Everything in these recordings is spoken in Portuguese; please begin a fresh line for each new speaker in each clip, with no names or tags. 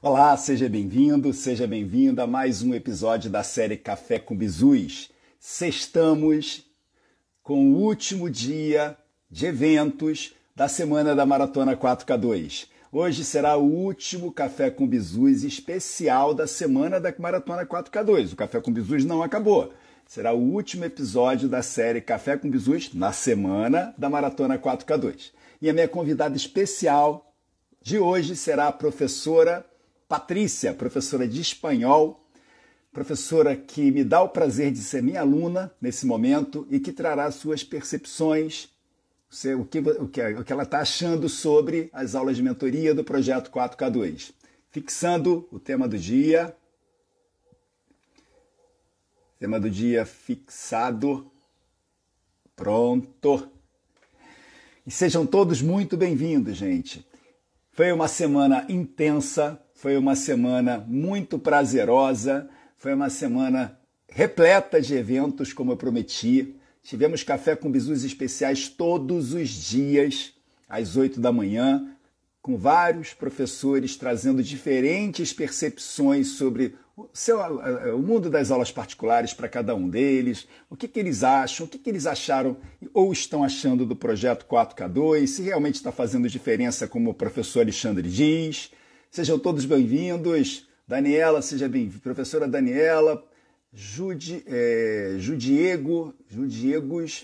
Olá, seja bem-vindo, seja bem-vinda a mais um episódio da série Café com Bizus. Sextamos com o último dia de eventos da semana da Maratona 4K2. Hoje será o último Café com Bizus especial da semana da Maratona 4K2. O Café com Bizus não acabou. Será o último episódio da série Café com Bizus na semana da Maratona 4K2. E a minha convidada especial de hoje será a professora Patrícia, professora de espanhol, professora que me dá o prazer de ser minha aluna nesse momento e que trará suas percepções, o que ela está achando sobre as aulas de mentoria do Projeto 4K2. Fixando o tema do dia. Tema do dia fixado. Pronto. E sejam todos muito bem-vindos, gente. Foi uma semana intensa, foi uma semana muito prazerosa, foi uma semana repleta de eventos, como eu prometi. Tivemos café com bizus especiais todos os dias, às 8 da manhã, com vários professores trazendo diferentes percepções sobre o mundo das aulas particulares para cada um deles, o que eles acham, o que eles acharam ou estão achando do projeto 4K2, se realmente está fazendo diferença, como o professor Alexandre diz. Sejam todos bem-vindos. Daniela, seja bem-vinda. Professora Daniela, Judiegos,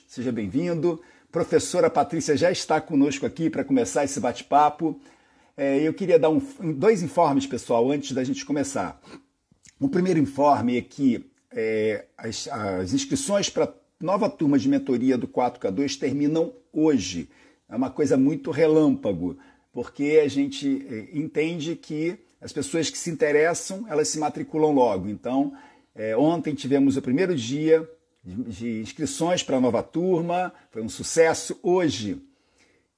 seja bem-vindo. Professora Patrícia já está conosco aqui para começar esse bate-papo. Eu queria dar dois informes, pessoal, antes da gente começar. O primeiro informe é que as inscrições para a nova turma de mentoria do 4K2 terminam hoje. É uma coisa muito relâmpago, porque a gente entende que as pessoas que se interessam, elas se matriculam logo. Então, ontem tivemos o primeiro dia de inscrições para a nova turma, foi um sucesso. Hoje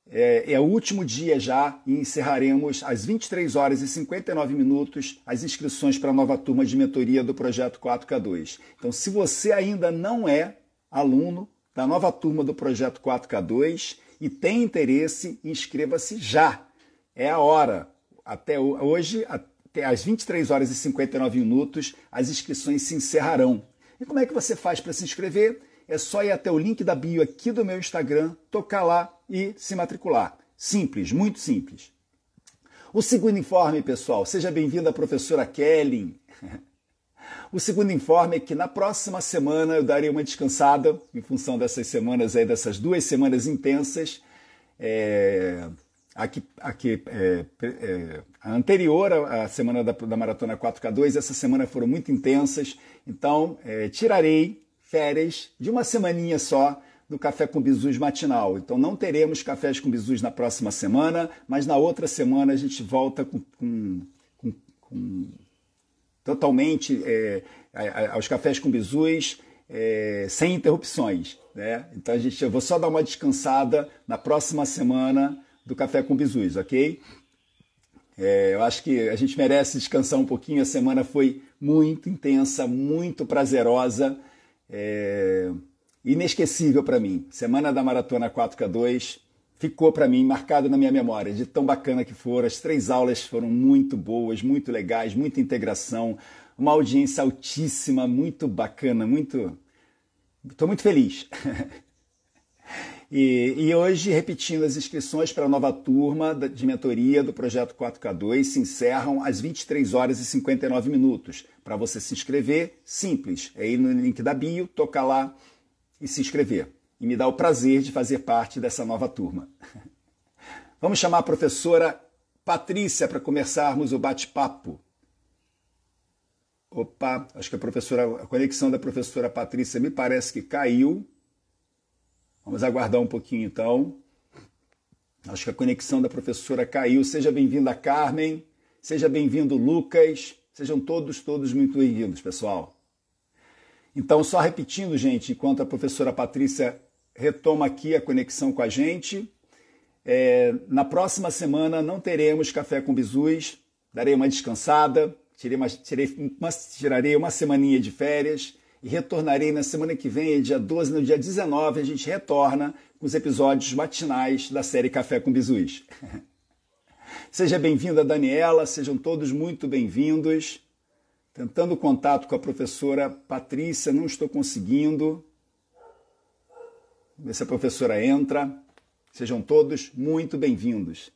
é o último dia já e encerraremos às 23 horas e 59 minutos as inscrições para a nova turma de mentoria do Projeto 4K2. Então, se você ainda não é aluno da nova turma do Projeto 4K2 e tem interesse, inscreva-se já. É a hora. Até hoje, até às 23 horas e 59 minutos, as inscrições se encerrarão. E como é que você faz para se inscrever? É só ir até o link da bio aqui do meu Instagram, tocar lá e se matricular. Simples, muito simples. O segundo informe, pessoal, seja bem-vinda a professora Kelly. O segundo informe é que na próxima semana eu darei uma descansada, em função dessas semanas aí, dessas 2 semanas intensas. A anterior à semana da Maratona 4K2, essa semana foram muito intensas, então tirarei férias de uma semaninha só do Café com Bizus matinal. Então não teremos Cafés com Bizus na próxima semana, mas na outra semana a gente volta totalmente aos Cafés com Bizus sem interrupções, né? Então eu vou só dar uma descansada na próxima semana do Café com Bizus, ok? Eu acho que a gente merece descansar um pouquinho. A semana foi muito intensa, muito prazerosa, inesquecível para mim. Semana da Maratona 4K2 ficou para mim marcado na minha memória, de tão bacana que foram. As 3 aulas foram muito boas, muito legais, muita integração, uma audiência altíssima, muito bacana, estou muito feliz. E hoje, repetindo, as inscrições para a nova turma de mentoria do Projeto 4K2 se encerram às 23 horas e 59 minutos. Para você se inscrever, simples, é ir no link da bio, tocar lá e se inscrever. E me dá o prazer de fazer parte dessa nova turma. Vamos chamar a professora Patrícia para começarmos o bate-papo. Opa, acho que a conexão da professora Patrícia me parece que caiu. Vamos aguardar um pouquinho, então. Acho que a conexão da professora caiu. Seja bem-vinda, Carmen. Seja bem-vindo, Lucas. Sejam todos muito bem-vindos, pessoal. Então, só repetindo, gente, enquanto a professora Patrícia retoma aqui a conexão com a gente. Na próxima semana não teremos Café com Bizus. Darei uma descansada. Tirarei uma semaninha de férias. E retornarei na semana que vem, dia 12, no dia 19, a gente retorna com os episódios matinais da série Café com Bizus. Seja bem-vinda, Daniela, sejam todos muito bem-vindos. Tentando contato com a professora Patrícia, não estou conseguindo. Ver se a professora entra. Sejam todos muito bem-vindos.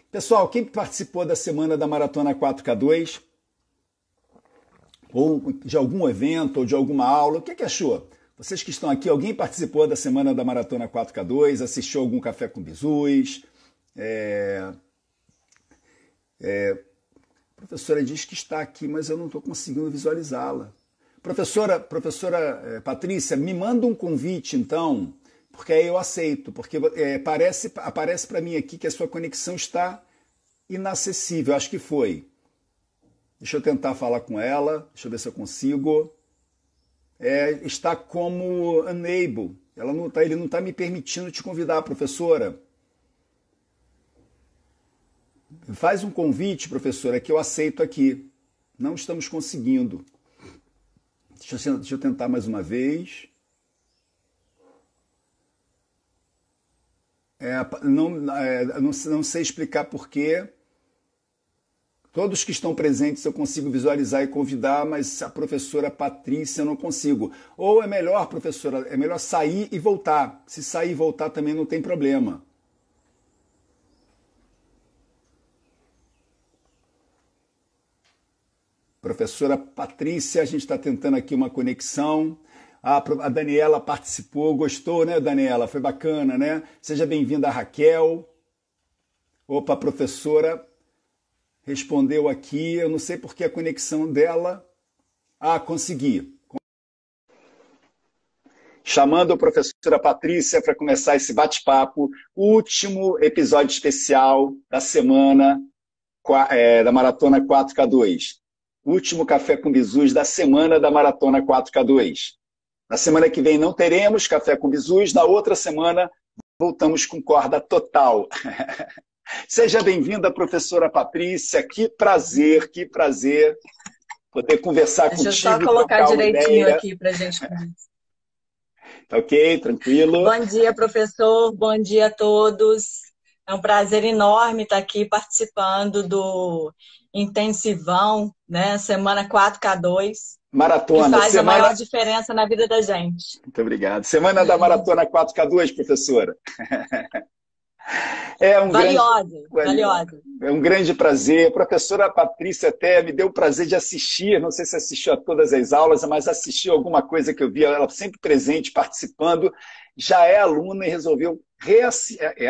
Pessoal, quem participou da semana da Maratona 4K2, ou de algum evento, ou de alguma aula, o que achou? Vocês que estão aqui, alguém participou da semana da Maratona 4K2, assistiu algum Café com Bizus? A professora diz que está aqui, mas eu não estou conseguindo visualizá-la. Professora Patrícia, me manda um convite, então, porque aí eu aceito, porque aparece para mim aqui que a sua conexão está inacessível, acho que foi. Deixa eu tentar falar com ela, deixa eu ver se eu consigo. Está como unable, ele não está me permitindo te convidar, professora. Faz um convite, professora, que eu aceito aqui. Não estamos conseguindo. Deixa eu tentar mais uma vez. Não sei explicar porquê. Todos que estão presentes eu consigo visualizar e convidar, mas a professora Patrícia eu não consigo. Ou é melhor, professora, é melhor sair e voltar. Se sair e voltar também não tem problema. Professora Patrícia, a gente está tentando aqui uma conexão. A Daniela participou, gostou, né, Daniela? Foi bacana, né? Seja bem-vinda, Raquel. Opa, a professora respondeu aqui. Eu não sei porque a conexão dela... consegui. Chamando a professora Patrícia para começar esse bate-papo. Último episódio especial da semana da Maratona 4K2. Último Café com Bizus da semana da Maratona 4K2. Na semana que vem não teremos Café com Bizus, na outra semana voltamos com corda total. Seja bem-vinda, professora Patrícia, que prazer poder conversar contigo.
Deixa eu só colocar direitinho aqui para a gente conversar.
Tá ok, tranquilo.
Bom dia, professor, bom dia a todos. É um prazer enorme estar aqui participando do Intensivão, né? Semana 4K2.
Maratona.
Que faz a maior diferença na vida da gente.
Muito obrigado. Semana da Maratona 4K2, professora.
Valiosa.
É um grande prazer. A professora Patrícia até me deu o prazer de assistir, não sei se assistiu a todas as aulas, mas assistiu alguma coisa que eu vi, ela sempre presente, participando, já é aluna e resolveu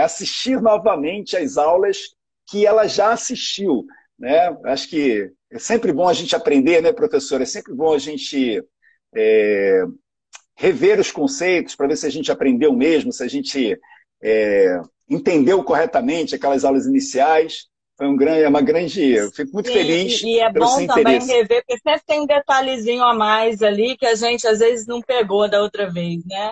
assistir novamente as aulas que ela já assistiu. Né? Acho que é sempre bom a gente aprender, né, professora? É sempre bom a gente rever os conceitos para ver se a gente aprendeu mesmo, se a gente entendeu corretamente aquelas aulas iniciais. Foi uma grande... Eu fico muito feliz.
E é
pelo
bom
seu
também
interesse.
rever, porque sempre tem um detalhezinho a mais ali que a gente às vezes não pegou da outra vez, né?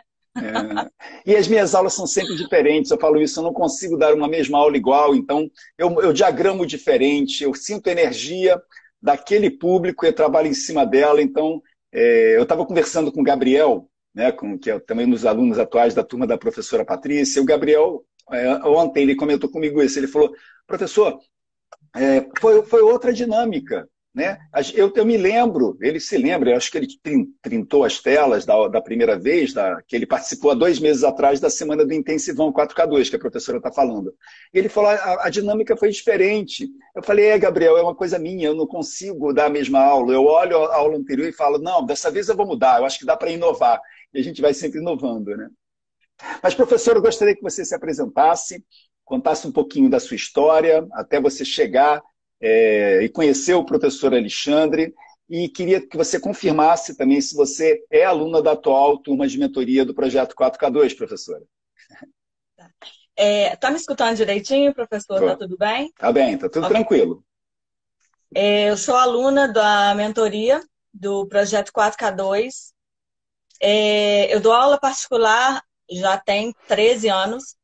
E as minhas aulas são sempre diferentes, eu falo isso, eu não consigo dar uma mesma aula igual, então eu diagramo diferente, eu sinto energia daquele público e eu trabalho em cima dela. Então, eu estava conversando com o Gabriel, né, que é também um dos alunos atuais da turma da professora Patrícia, e o Gabriel, ontem, ele comentou comigo isso, ele falou, professor, foi outra dinâmica. Né? Eu me lembro, ele se lembra, eu acho que ele printou as telas da primeira vez, que ele participou há 2 meses atrás da semana do Intensivão 4K2, que a professora está falando. E ele falou, a dinâmica foi diferente. Eu falei, Gabriel, é uma coisa minha, eu não consigo dar a mesma aula. Eu olho a aula anterior e falo, não, dessa vez eu vou mudar, eu acho que dá para inovar. E a gente vai sempre inovando. Né? Mas, professor, eu gostaria que você se apresentasse, contasse um pouquinho da sua história, até você chegar... e conhecer o professor Alexandre, e queria que você confirmasse também se você é aluna da atual turma de mentoria do Projeto 4K2, professora.
Tá me escutando direitinho, professor? Tá tudo bem?
Tá bem, tá tudo tranquilo.
Eu sou aluna da mentoria do Projeto 4K2. Eu dou aula particular já tem 13 anos.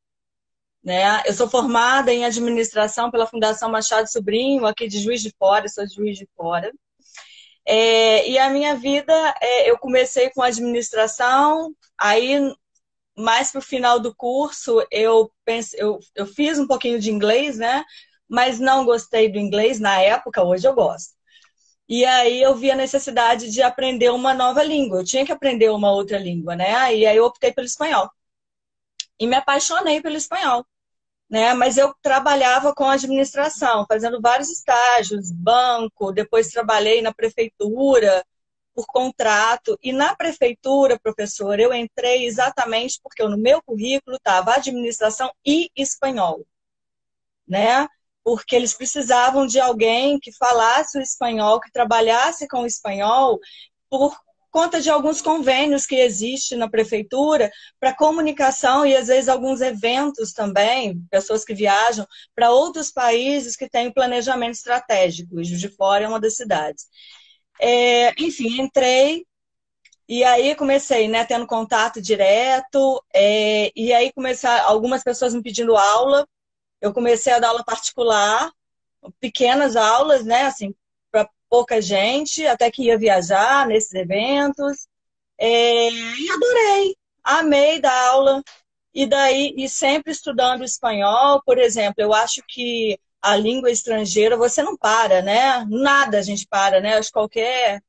Né? Eu sou formada em administração pela Fundação Machado Sobrinho, aqui de Juiz de Fora, sou de Juiz de Fora. E a minha vida, eu comecei com administração, aí mais para o final do curso eu fiz um pouquinho de inglês, né? mas não gostei do inglês na época, hoje eu gosto. E aí eu vi a necessidade de aprender uma nova língua. Eu tinha que aprender uma outra língua, né? E aí eu optei pelo espanhol. E me apaixonei pelo espanhol, né? Mas eu trabalhava com administração, fazendo vários estágios, banco, depois trabalhei na prefeitura por contrato. E na prefeitura, professor, eu entrei exatamente porque no meu currículo estava administração e espanhol, né? Porque eles precisavam de alguém que falasse o espanhol, que trabalhasse com o espanhol, por conta de alguns convênios que existem na prefeitura para comunicação e, às vezes, alguns eventos também, pessoas que viajam para outros países que têm planejamento estratégico, e Juiz de Fora é uma das cidades. Enfim, entrei e aí comecei, né, tendo contato direto, e aí algumas pessoas me pedindo aula. Eu comecei a dar aula particular, pequenas aulas, né, assim, para pouca gente, até que ia viajar nesses eventos. E adorei, amei dar aula. E sempre estudando espanhol, por exemplo, eu acho que a língua estrangeira, você não para, né? Nada a gente para, né? Acho que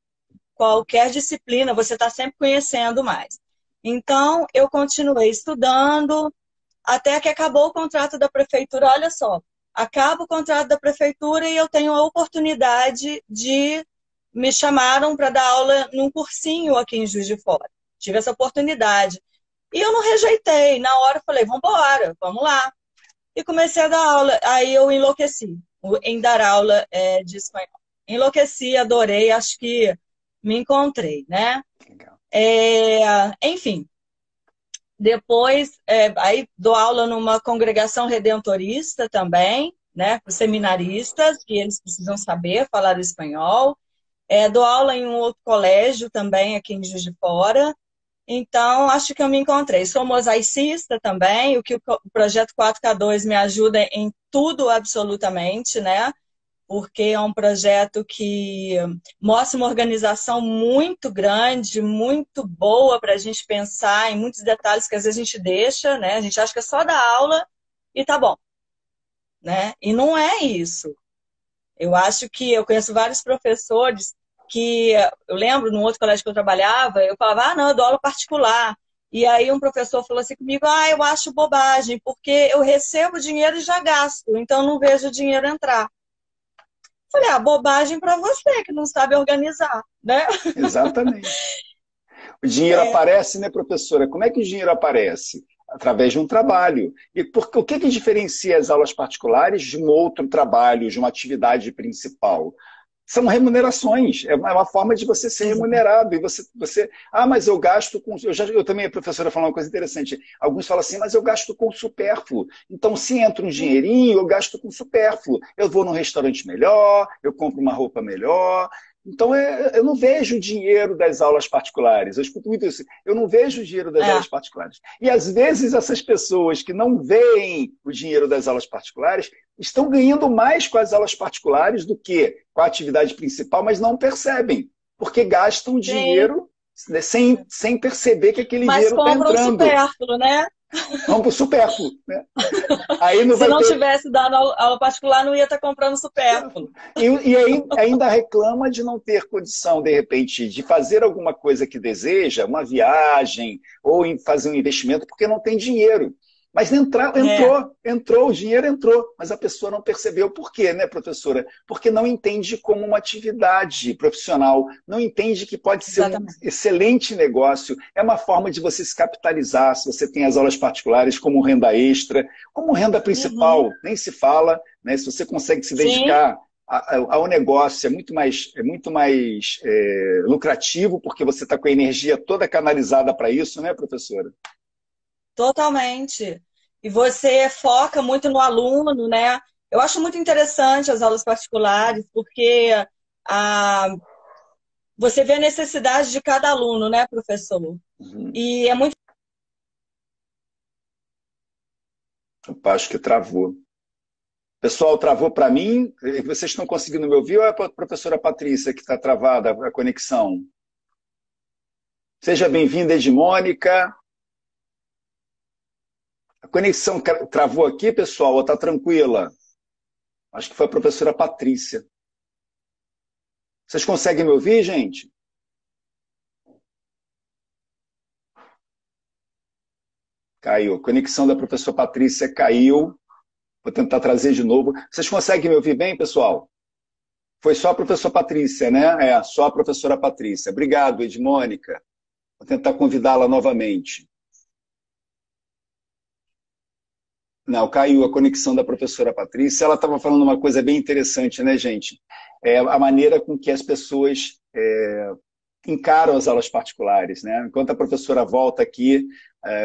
qualquer disciplina, você está sempre conhecendo mais. Então, eu continuei estudando, até que acabou o contrato da prefeitura. Olha só, acaba o contrato da prefeitura e eu tenho a oportunidade de... Me chamaram para dar aula num cursinho aqui em Juiz de Fora. Tive essa oportunidade. E eu não rejeitei. Na hora eu falei, vamos embora, vamos lá. E comecei a dar aula. Aí eu enlouqueci em dar aula de espanhol. Enlouqueci, adorei, acho que me encontrei, né?
Legal.
Enfim, depois, aí dou aula numa congregação redentorista também, né, para os seminaristas, que eles precisam saber falar o espanhol. Dou aula em um outro colégio também, aqui em Juiz de Fora. Então, acho que eu me encontrei. Sou mosaicista também, o que o Projeto 4K2 me ajuda em tudo absolutamente, né? Porque é um projeto que mostra uma organização muito grande, muito boa para a gente pensar em muitos detalhes que às vezes a gente deixa, né? A gente acha que é só dar aula e tá bom, né? E não é isso. Eu acho que eu conheço vários professores que, eu lembro, num outro colégio que eu trabalhava, eu falava, não, eu dou aula particular. E aí um professor falou assim comigo, eu acho bobagem, porque eu recebo dinheiro e já gasto, então não vejo o dinheiro entrar. Falei, bobagem para você que não sabe organizar, né?
Exatamente. O dinheiro aparece, né, professora? Como é que o dinheiro aparece? Através de um trabalho. E o que que diferencia as aulas particulares de um outro trabalho, de uma atividade principal? São remunerações, é uma forma de você ser remunerado. E mas eu gasto com... Eu também, a professora falou uma coisa interessante. Alguns falam assim, mas eu gasto com supérfluo. Então, se entra um dinheirinho, eu gasto com supérfluo. Eu vou num restaurante melhor, eu compro uma roupa melhor. Então, eu não vejo o dinheiro das aulas particulares. Eu escuto muito isso. Eu não vejo o dinheiro das aulas particulares. E, às vezes, essas pessoas que não veem o dinheiro das aulas particulares estão ganhando mais com as aulas particulares do que com a atividade principal, mas não percebem, porque gastam dinheiro sem perceber que aquele dinheiro está entrando.
Mas compram supérfluo, né?
Vamos para o supérfluo. Né?
Se não tivesse dado aula particular, não ia estar comprando supérfluo.
E ainda reclama de não ter condição, de repente, de fazer alguma coisa que deseja, uma viagem, ou fazer um investimento, porque não tem dinheiro. Mas entrou, o dinheiro entrou, mas a pessoa não percebeu por quê, né, professora? Porque não entende como uma atividade profissional, não entende que pode ser um excelente negócio, é uma forma de você se capitalizar, se você tem as aulas particulares como renda extra, como renda principal, nem se fala, né? Se você consegue se dedicar ao negócio, é muito mais lucrativo, porque você está com a energia toda canalizada para isso, né, professora?
Totalmente. E você foca muito no aluno, né? Eu acho muito interessante as aulas particulares, porque você vê a necessidade de cada aluno, né, professor? E é muito...
Opa, acho que travou. Pessoal, travou para mim? Vocês estão conseguindo me ouvir ou é a professora Patrícia que está travada a conexão? Seja bem-vinda, Edmônica. A conexão travou aqui, pessoal, ou está tranquila? Acho que foi a professora Patrícia. Vocês conseguem me ouvir, gente? Caiu. A conexão da professora Patrícia caiu. Vou tentar trazer de novo. Vocês conseguem me ouvir bem, pessoal? Foi só a professora Patrícia, né? É, só a professora Patrícia. Obrigado, Edmônica. Vou tentar convidá-la novamente. Não, caiu a conexão da professora Patrícia. Ela estava falando uma coisa bem interessante, né, gente? É a maneira com que as pessoas encaram as aulas particulares, né? Enquanto a professora volta aqui,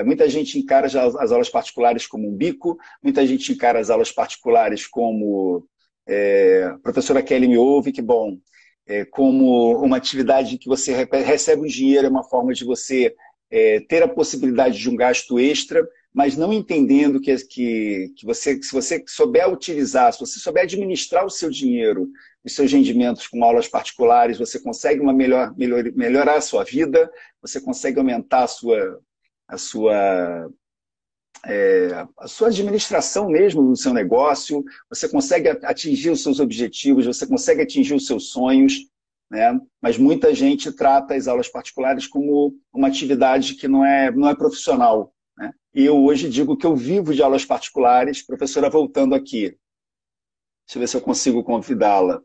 muita gente encara as aulas particulares como um bico, muita gente encara as aulas particulares como a professora Kelly me ouve, que bom, como uma atividade em que você recebe um dinheiro, é uma forma de você ter a possibilidade de um gasto extra, mas não entendendo que você, se você souber utilizar, se você souber administrar o seu dinheiro, os seus rendimentos com aulas particulares, você consegue melhorar a sua vida, você consegue aumentar a sua administração mesmo do seu negócio, você consegue atingir os seus objetivos, você consegue atingir os seus sonhos, né? Mas muita gente trata as aulas particulares como uma atividade que não é profissional, né? E eu hoje digo que eu vivo de aulas particulares, professora voltando aqui. Deixa eu ver se eu consigo convidá-la.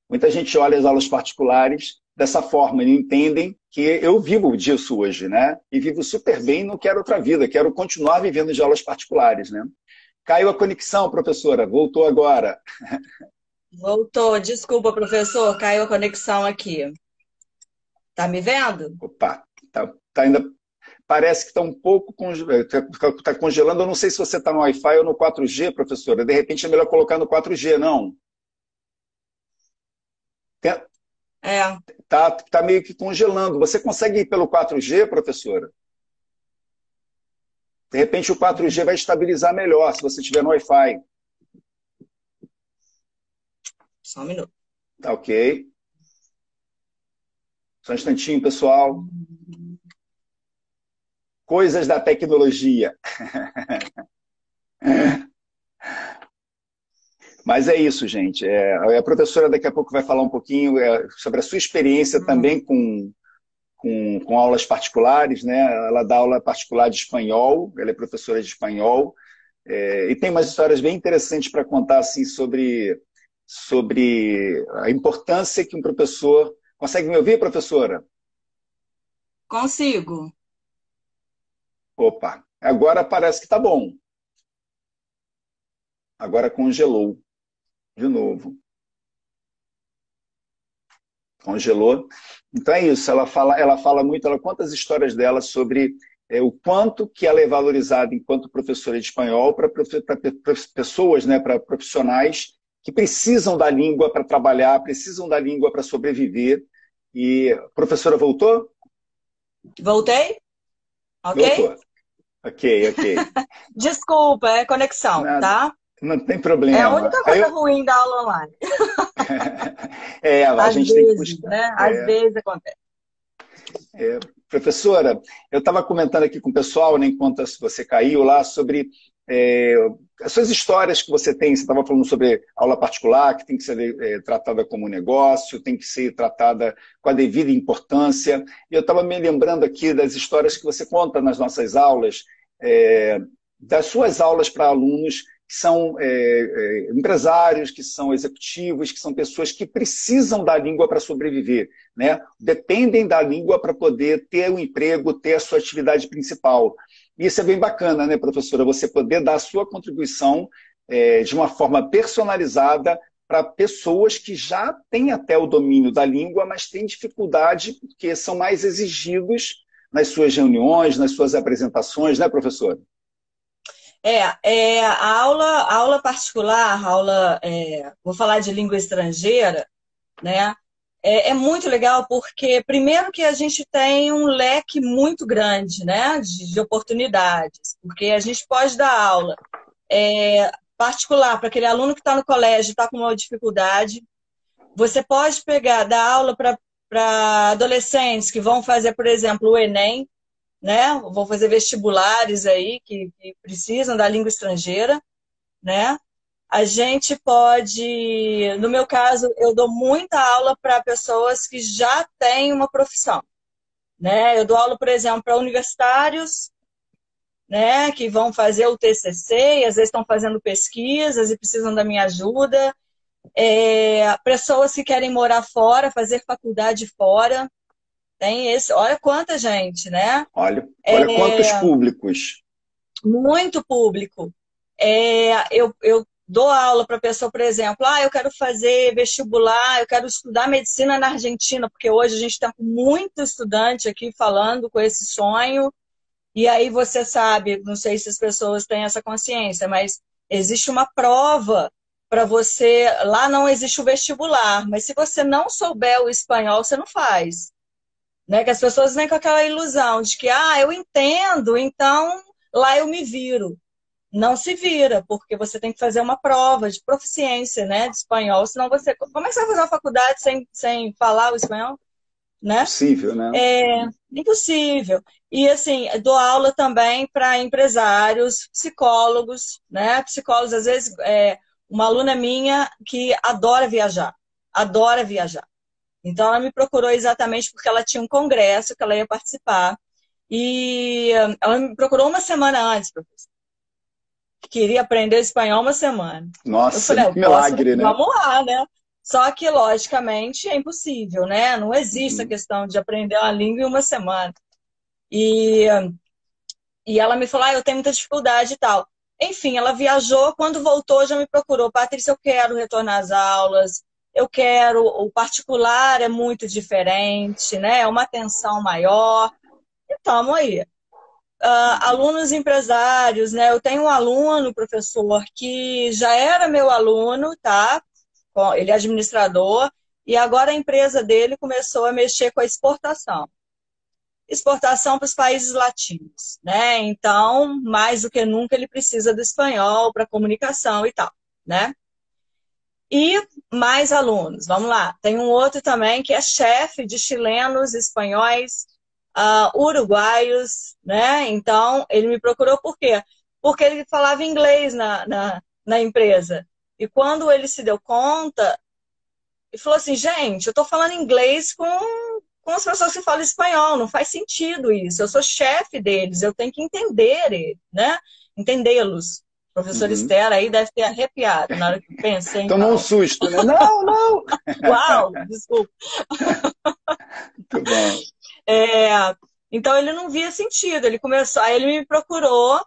Muita gente olha as aulas particulares dessa forma e não entendem que eu vivo disso hoje, né? E vivo super bem, não quero outra vida, quero continuar vivendo de aulas particulares, né? Caiu a conexão, professora, voltou agora.
Voltou. Desculpa, professor, caiu a conexão aqui. Tá me vendo?
Opa, tá ainda. Parece que está um pouco tá congelando. Eu não sei se você está no Wi-Fi ou no 4G, professora. De repente é melhor colocar no 4G, não? Tá meio que congelando. Você consegue ir pelo 4G, professora? De repente o 4G vai estabilizar melhor se você estiver no Wi-Fi.
Só um minuto.
Tá ok. Só um instantinho, pessoal. Coisas da tecnologia. Mas é isso, gente. A professora daqui a pouco vai falar um pouquinho sobre a sua experiência também com aulas particulares, né? Ela dá aula particular de espanhol, ela é professora de espanhol, e tem umas histórias bem interessantes para contar assim, sobre a importância que um professor... Consegue me ouvir, professora?
Consigo.
Opa, agora parece que está bom. Agora congelou de novo. Congelou. Então é isso, ela fala muito, ela conta as histórias dela sobre o quanto que ela é valorizada enquanto professora de espanhol para pessoas, né, para profissionais que precisam da língua para trabalhar, precisam da língua para sobreviver. E a professora voltou?
Voltei? Ok?
Voltou. Ok.
Desculpa, é conexão,
Nada,
tá?
não tem problema.
É a única coisa ruim da aula online.
A
Às
gente
vezes,
tem que buscar.
né? Às vezes acontece.
Professora, eu estava comentando aqui com o pessoal, né, enquanto você caiu lá, sobre as suas histórias que você tem. Você estava falando sobre aula particular, que tem que ser tratada como negócio, tem que ser tratada com a devida importância. E eu estava me lembrando aqui das histórias que você conta nas nossas aulas, das suas aulas para alunos que são empresários, que são executivos, que são pessoas que precisam da língua para sobreviver, né? Dependem da língua para poder ter um emprego, ter a sua atividade principal. E isso é bem bacana, né, professora? Você poder dar a sua contribuição de uma forma personalizada para pessoas que já têm até o domínio da língua, mas têm dificuldade porque são mais exigidos nas suas reuniões, nas suas apresentações, né, professora?
A aula particular, vou falar de língua estrangeira, né? É muito legal porque, primeiro, que a gente tem um leque muito grande, né, de oportunidades, porque a gente pode dar aula particular para aquele aluno que está no colégio e está com uma dificuldade. Você pode dar aula para adolescentes que vão fazer, por exemplo, o Enem, né? Vão fazer vestibulares aí que precisam da língua estrangeira, né? a gente pode, no meu caso, eu dou muita aula para pessoas que já têm uma profissão, né? Eu dou aula, por exemplo, para universitários, né, que vão fazer o TCC e às vezes estão fazendo pesquisas e precisam da minha ajuda. Pessoas que querem morar fora, fazer faculdade fora. Tem esse, olha quanta gente, né?
Olha quantos públicos.
Muito público. Eu dou aula para a pessoa, por exemplo, eu quero fazer vestibular, eu quero estudar medicina na Argentina, porque hoje a gente está com muito estudante aqui falando com esse sonho. E aí você sabe, não sei se as pessoas têm essa consciência, mas existe uma prova para você. Lá não existe o vestibular, mas se você não souber o espanhol, você não faz. Né? Que as pessoas vêm com aquela ilusão de que, eu entendo, então lá eu me viro. Não se vira, porque você tem que fazer uma prova de proficiência, né, de espanhol, senão você... Como é que você vai fazer uma faculdade sem falar o espanhol? Né?
Impossível, né?
Impossível. E, assim, dou aula também para empresários, psicólogos, né? Psicólogos, às vezes, uma aluna minha que adora viajar. Adora viajar. Então, ela me procurou exatamente porque ela tinha um congresso que ela ia participar. E ela me procurou uma semana antes, professor. Queria aprender espanhol uma semana.
Nossa,
eu falei,
que milagre, né?
Vamos lá, né? Só que, logicamente, é impossível, né? Não existe a questão de aprender uma língua em uma semana. E ela me falou, eu tenho muita dificuldade e tal. Enfim, ela viajou, quando voltou já me procurou. Patrícia, eu quero retornar às aulas, o particular é muito diferente, né? É uma atenção maior. E estamos aí. Alunos empresários, né? Eu tenho um aluno, professor, que já era meu aluno, tá? Ele é administrador, e agora a empresa dele começou a mexer com a exportação. Exportação para os países latinos, né? Então, mais do que nunca, ele precisa do espanhol para comunicação e tal, né? E mais alunos, vamos lá. Tem um outro também que é chefe de chilenos, espanhóis, uruguaios, né? Então, ele me procurou por quê? Porque ele falava inglês na empresa. E quando ele se deu conta, ele falou assim, gente, eu estou falando inglês com as pessoas que falam espanhol, não faz sentido isso. Eu sou chefe deles, eu tenho que entender ele, né? Entendê-los. O professor Esther aí deve ter arrepiado na hora que pensei.
Tomou um susto, né? Não!
Uau, desculpa.
Muito bom.
Então ele não via sentido, aí ele me procurou,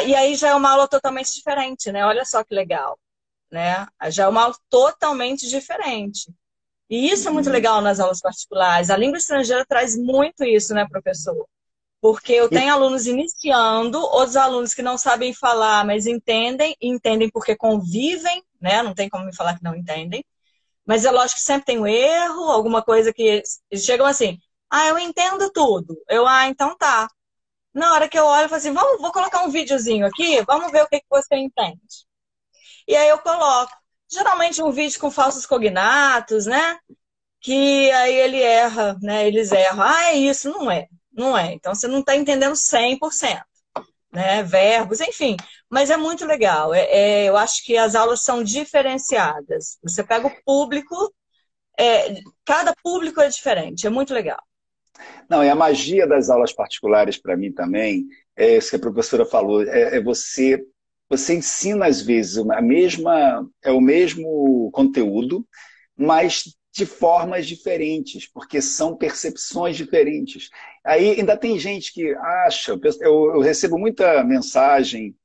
e aí já é uma aula totalmente diferente, né? Olha só que legal, né? Já é uma aula totalmente diferente. E isso é muito legal nas aulas particulares. A língua estrangeira traz muito isso, né, professor? Porque eu tenho alunos iniciando, outros alunos que não sabem falar, mas entendem porque convivem, né? Não tem como me falar que não entendem. Mas é lógico que sempre tem um erro, alguma coisa que eles chegam assim, eu entendo tudo. Então tá. Na hora que eu olho, eu falo assim, vou colocar um videozinho aqui, vamos ver o que você entende. E aí eu coloco. Geralmente um vídeo com falsos cognatos, né? Que aí ele erra, né? Eles erram. É isso, não é. Não é. Então você não está entendendo 100%, né? Verbos, enfim. Mas é muito legal. Eu acho que as aulas são diferenciadas. Você pega o público, cada público é diferente. É muito legal.
Não, e a magia das aulas particulares para mim também é isso que a professora falou. Você ensina às vezes o mesmo conteúdo, mas de formas diferentes, porque são percepções diferentes. Aí ainda tem gente que acha, eu recebo muita mensagem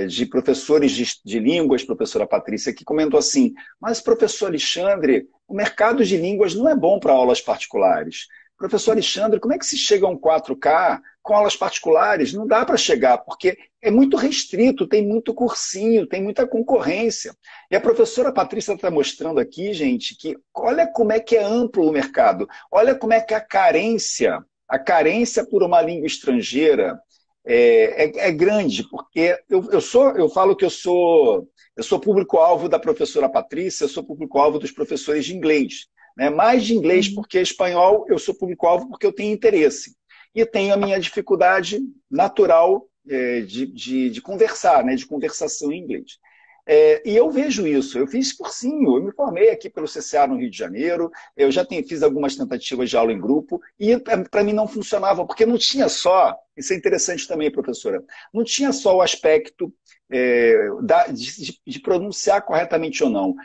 de professores de línguas, professora Patrícia, que comentou assim, mas professor Alexandre, o mercado de línguas não é bom para aulas particulares. Professor Alexandre, como é que se chega a um 4K com aulas particulares? Não dá para chegar, porque é muito restrito, tem muito cursinho, tem muita concorrência. E a professora Patrícia está mostrando aqui, gente, que olha como é que é amplo o mercado, olha como é que a carência por uma língua estrangeira é grande, porque eu falo que eu sou público-alvo da professora Patrícia, eu sou público-alvo dos professores de inglês. Mais de inglês porque espanhol eu sou público-alvo porque eu tenho interesse. E tenho a minha dificuldade natural de conversar, de conversação em inglês. E eu vejo isso, eu fiz cursinho, eu me formei aqui pelo CCA no Rio de Janeiro, eu já fiz algumas tentativas de aula em grupo, e para mim não funcionava, porque não tinha só, isso é interessante também, professora, não tinha só o aspecto de pronunciar corretamente ou não.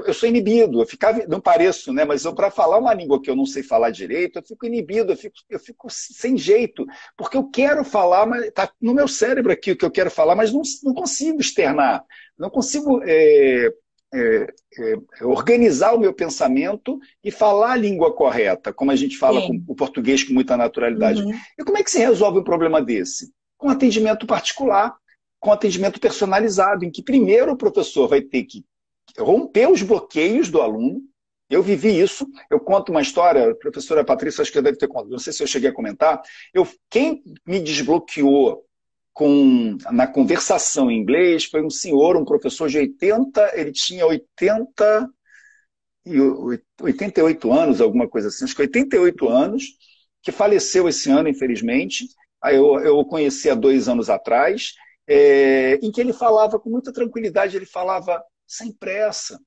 Eu sou inibido, eu ficava, não pareço, né? Mas para falar uma língua que eu não sei falar direito, eu fico inibido, eu fico sem jeito, porque eu quero falar, mas está no meu cérebro aqui o que eu quero falar, mas não consigo externar, não consigo organizar o meu pensamento e falar a língua correta, como a gente fala com o português com muita naturalidade.
Uhum.
E como é que se resolve um problema desse? Com atendimento particular, com atendimento personalizado, em que primeiro o professor vai ter que romper os bloqueios do aluno. Eu vivi isso, eu conto uma história, a professora Patrícia, acho que deve ter contado, não sei se eu cheguei a comentar, quem me desbloqueou na conversação em inglês foi um senhor, um professor de 80, ele tinha 88 anos, alguma coisa assim, acho que 88 anos, que faleceu esse ano, infelizmente. Eu o conheci há 2 anos atrás, em que ele falava com muita tranquilidade, ele falava sem pressa.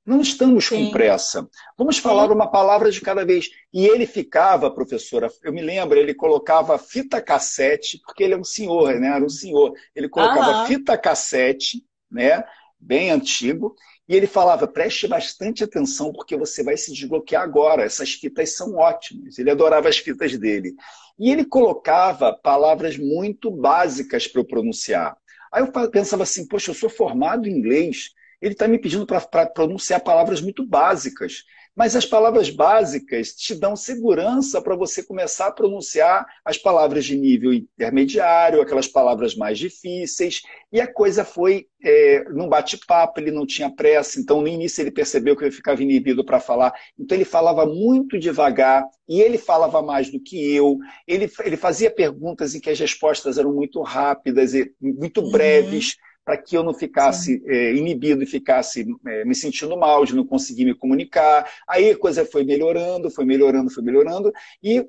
Não estamos com pressa. Vamos falar uma palavra de cada vez. E ele ficava, professora, eu me lembro, ele colocava fita cassete, porque ele é um senhor, né? Era um senhor. Ele colocava fita cassete, né? Bem antigo, e ele falava, preste bastante atenção, porque você vai se desbloquear agora. Essas fitas são ótimas. Ele adorava as fitas dele. E ele colocava palavras muito básicas para eu pronunciar. Aí eu pensava assim, poxa, eu sou formado em inglês, ele está me pedindo para pronunciar palavras muito básicas. Mas as palavras básicas te dão segurança para você começar a pronunciar as palavras de nível intermediário, aquelas palavras mais difíceis. E a coisa foi num bate-papo, ele não tinha pressa, então no início ele percebeu que eu ficava inibido para falar. Então ele falava muito devagar e ele falava mais do que eu. Ele fazia perguntas em que as respostas eram muito rápidas e muito breves, para que eu não ficasse inibido e ficasse me sentindo mal, de não conseguir me comunicar. Aí a coisa foi melhorando, foi melhorando, foi melhorando, e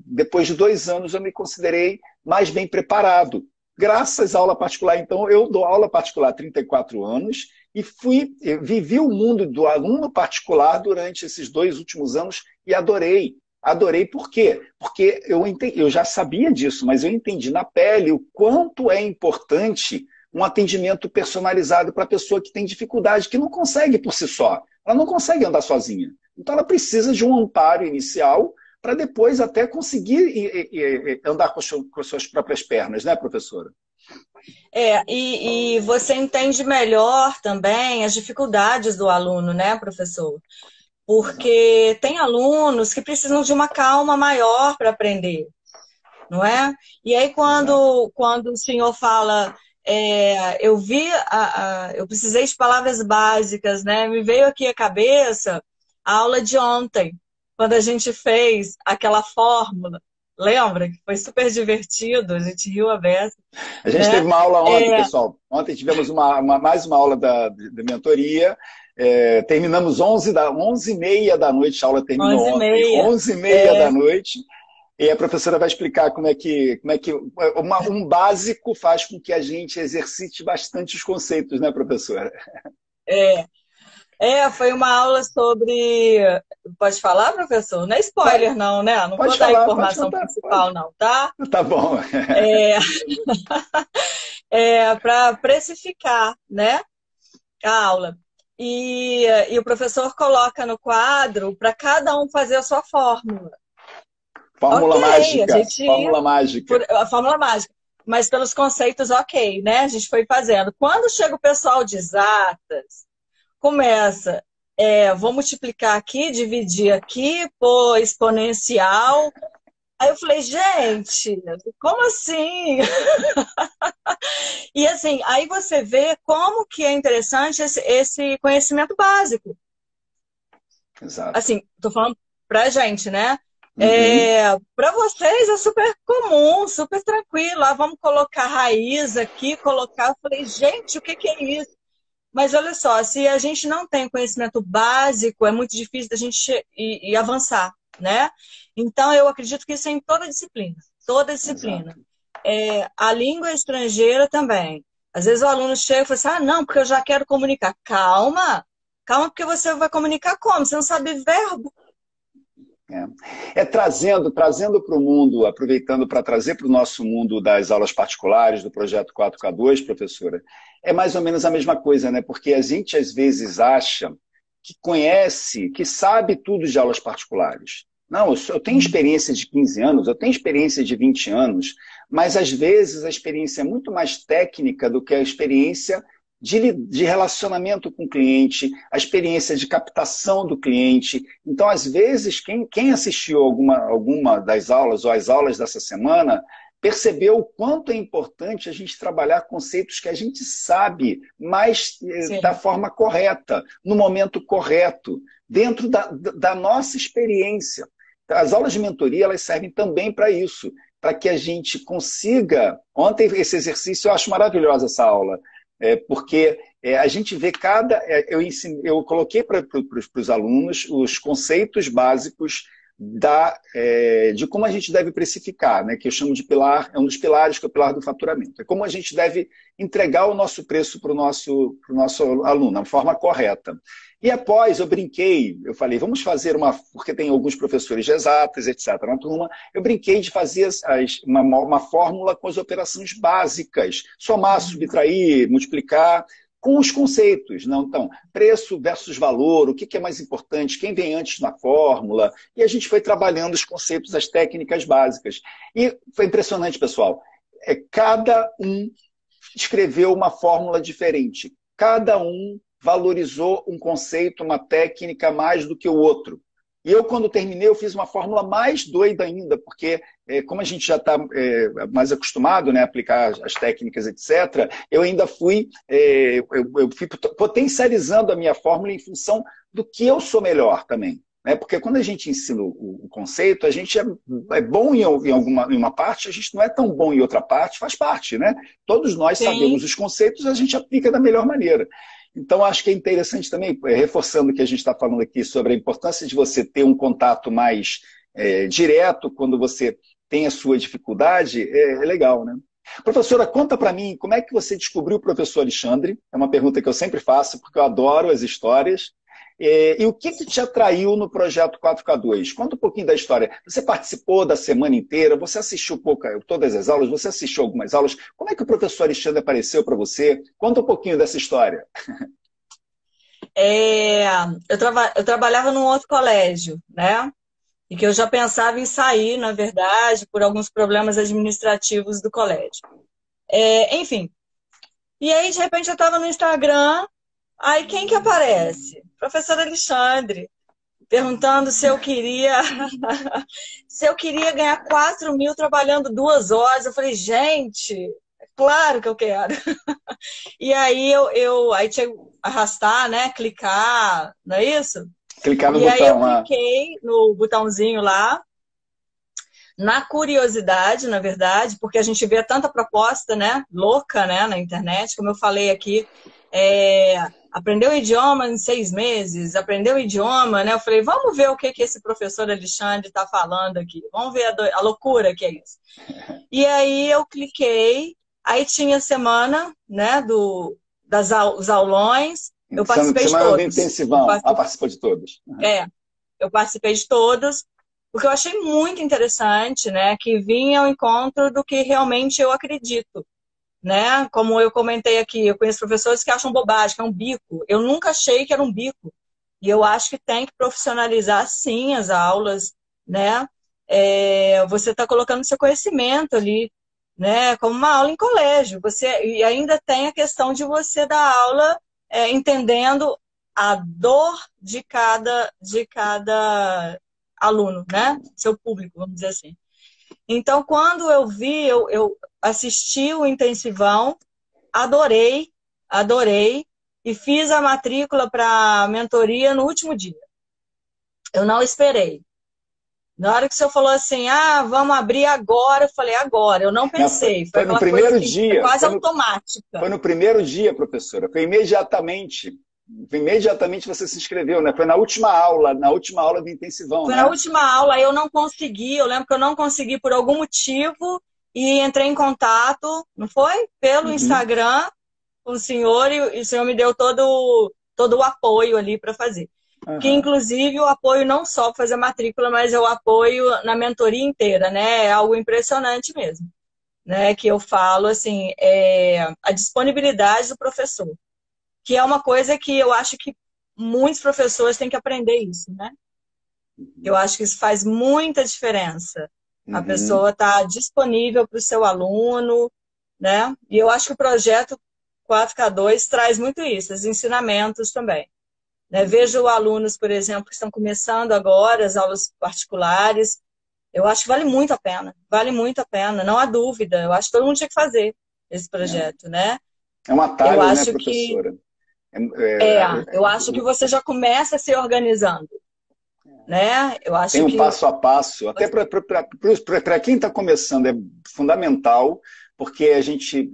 depois de 2 anos eu me considerei mais bem preparado. Graças à aula particular, então, eu dou aula particular há 34 anos e vivi o mundo do aluno particular durante esses 2 últimos anos e adorei. Adorei por quê? Porque eu já sabia disso, mas eu entendi na pele o quanto é importante um atendimento personalizado para a pessoa que tem dificuldade, que não consegue por si só. Ela não consegue andar sozinha. Então ela precisa de um amparo inicial para depois até conseguir andar com as suas próprias pernas, né, professora?
E você entende melhor também as dificuldades do aluno, né, professor? Porque tem alunos que precisam de uma calma maior para aprender, não é? E aí quando o senhor fala... eu precisei de palavras básicas, né? Me veio aqui à cabeça a aula de ontem, quando a gente fez aquela fórmula. Lembra? Que foi super divertido, a gente riu a beça.
A gente teve uma aula ontem, pessoal. Ontem tivemos mais uma aula da mentoria. Terminamos 11h30 da noite, a aula terminou ontem. 11h30 da noite. E a professora vai explicar como é que um básico faz com que a gente exercite bastante os conceitos, né, professora?
Foi uma aula sobre... Pode falar, professor? Não é spoiler, não, né? Não vou dar a informação principal, não, tá?
Tá bom.
Para precificar, né, a aula. E o professor coloca no quadro para cada um fazer a sua fórmula.
Fórmula mágica. Fórmula mágica.
A fórmula mágica. Mas pelos conceitos, né? A gente foi fazendo. Quando chega o pessoal de exatas, começa, vou multiplicar aqui, dividir aqui, pôr exponencial. Aí eu falei, gente, como assim? E assim, aí você vê como que é interessante esse conhecimento básico.
Exato.
Assim, tô falando pra gente, né? Para vocês é super comum, super tranquilo. Vamos colocar raiz aqui, colocar. Eu falei, gente, o que é isso? Mas olha só, se a gente não tem conhecimento básico, é muito difícil da gente ir avançar, né? Então, eu acredito que isso é em toda disciplina. Toda disciplina. A língua estrangeira também. Às vezes o aluno chega e fala assim, ah, não, porque eu já quero comunicar. Calma, calma, porque você vai comunicar como? Você não sabe verbo.
Trazendo para o mundo, aproveitando para trazer para o nosso mundo das aulas particulares, do projeto 4K2, professora, é mais ou menos a mesma coisa, né? Porque a gente às vezes acha que conhece, que sabe tudo de aulas particulares. Não, eu tenho experiência de 15 anos, eu tenho experiência de 20 anos, mas às vezes a experiência é muito mais técnica do que a experiência de relacionamento com o cliente, a experiência de captação do cliente. Então, às vezes, quem assistiu alguma das aulas ou as aulas dessa semana percebeu o quanto é importante a gente trabalhar conceitos que a gente sabe, mas da forma correta, no momento correto, dentro da nossa experiência. As aulas de mentoria, elas servem também para isso, para que a gente consiga... Ontem, esse exercício, eu acho maravilhosa essa aula, porque a gente vê eu coloquei para os alunos os conceitos básicos de como a gente deve precificar, né, que eu chamo de pilar, é um dos pilares, que é o pilar do faturamento. É como a gente deve entregar o nosso preço para o nosso aluno, da forma correta. E após, eu brinquei, eu falei, vamos fazer porque tem alguns professores de exatas, etc. Na turma, eu brinquei de fazer uma fórmula com as operações básicas, somar, subtrair, multiplicar, com os conceitos, não? Então, preço versus valor, o que é mais importante, quem vem antes na fórmula, e a gente foi trabalhando os conceitos, as técnicas básicas. E foi impressionante, pessoal, cada um escreveu uma fórmula diferente, cada um valorizou um conceito, uma técnica mais do que o outro. E eu, quando terminei, eu fiz uma fórmula mais doida ainda, porque como a gente já está mais acostumado, né, a aplicar as técnicas, etc., eu ainda fui potencializando a minha fórmula em função do que eu sou melhor também. Né? Porque quando a gente ensina o conceito, a gente é bom em uma parte, a gente não é tão bom em outra parte, faz parte, né? Todos nós sabemos os conceitos, a gente aplica da melhor maneira. Então, acho que é interessante também, reforçando o que a gente está falando aqui sobre a importância de você ter um contato mais direto quando você tem a sua dificuldade, é legal, né? Professora, conta para mim, como é que você descobriu o professor Alexandre? É uma pergunta que eu sempre faço, porque eu adoro as histórias. E o que te atraiu no projeto 4K2? Conta um pouquinho da história. Você participou da semana inteira, você assistiu todas as aulas, você assistiu algumas aulas. Como é que o professor Alexandre apareceu para você? Conta um pouquinho dessa história.
Eu trabalhava num outro colégio, né? E que eu já pensava em sair, na verdade, por alguns problemas administrativos do colégio. Enfim. E aí, de repente, eu estava no Instagram, aí quem que aparece? Professor Alexandre, perguntando se eu queria ganhar 4 mil trabalhando 2 horas. Eu falei, gente, é claro que eu quero. E aí aí tinha que arrastar, né? Clicar, não é isso?
Clicar no
botão. E aí
eu
cliquei no botãozinho lá, na curiosidade, na verdade, porque a gente vê tanta proposta, né? Louca, né? Na internet, como eu falei aqui. Aprendeu o idioma em 6 meses, aprendeu o idioma, né? Eu falei, vamos ver o que esse professor Alexandre está falando aqui. Vamos ver a loucura que é isso. E aí eu cliquei, aí tinha a semana, né, os aulões, eu participei de todos.
Intensivão, participou de todos.
Eu participei de todos, porque eu achei muito interessante, né, que vinha ao encontro do que realmente eu acredito. Né? Como eu comentei aqui, eu conheço professores que acham bobagem, que é um bico. Eu nunca achei que era um bico. E eu acho que tem que profissionalizar, sim, as aulas, né? Você está colocando seu conhecimento ali, né? Como uma aula em colégio. E ainda tem a questão de você dar aula entendendo a dor de cada aluno, né? Seu público, vamos dizer assim. Então, quando eu vi, eu assisti o intensivão, adorei, e fiz a matrícula para a mentoria no último dia. Eu não esperei. Na hora que o senhor falou assim, vamos abrir agora, eu falei, agora. Eu não pensei.
Foi no primeiro dia.
Quase automática.
Foi no primeiro dia, professora. Foi imediatamente você se inscreveu, né? Foi na última aula do intensivão,
Foi
né?
na última aula, eu não consegui, eu lembro que eu não consegui por algum motivo e entrei em contato, não foi? Pelo Instagram, com o senhor e o senhor me deu todo o apoio ali para fazer. Que, inclusive, o apoio não só para fazer a matrícula, mas é o apoio na mentoria inteira, né? É algo impressionante mesmo, né? Que eu falo, assim, a disponibilidade do professor, que é uma coisa que eu acho que muitos professores têm que aprender isso, né? Eu acho que isso faz muita diferença. A pessoa está disponível para o seu aluno, né? E eu acho que o projeto 4K2 traz muito isso, os ensinamentos também. Né? Vejo alunos, por exemplo, que estão começando agora as aulas particulares. Eu acho que vale muito a pena, não há dúvida. Eu acho que todo mundo tinha que fazer esse projeto, né?
É um atalho,
eu
né,
acho
professora?
eu acho que você já começa se organizando, né? Eu acho
tem um
que
passo a passo, até para quem está começando é fundamental, porque a gente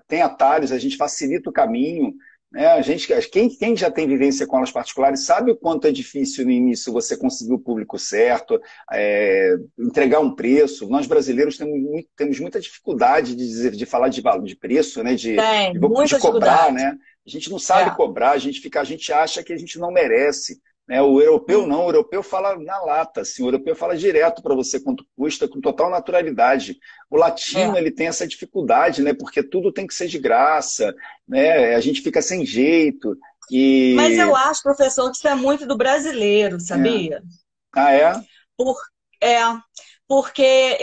tem atalhos, a gente facilita o caminho, né? Quem já tem vivência com aulas particulares sabe o quanto é difícil no início você conseguir o público certo, entregar um preço. Nós brasileiros temos muita dificuldade de falar de preço, né? de cobrar, né? A gente não sabe cobrar, a gente acha que a gente não merece. Né? O europeu não, o europeu fala na lata, assim, o europeu fala direto para você quanto custa, com total naturalidade. O latino ele tem essa dificuldade, né? Porque tudo tem que ser de graça, né? A gente fica sem jeito.
Mas eu acho, professor, que isso é muito do brasileiro, sabia?
Ah, é?
Porque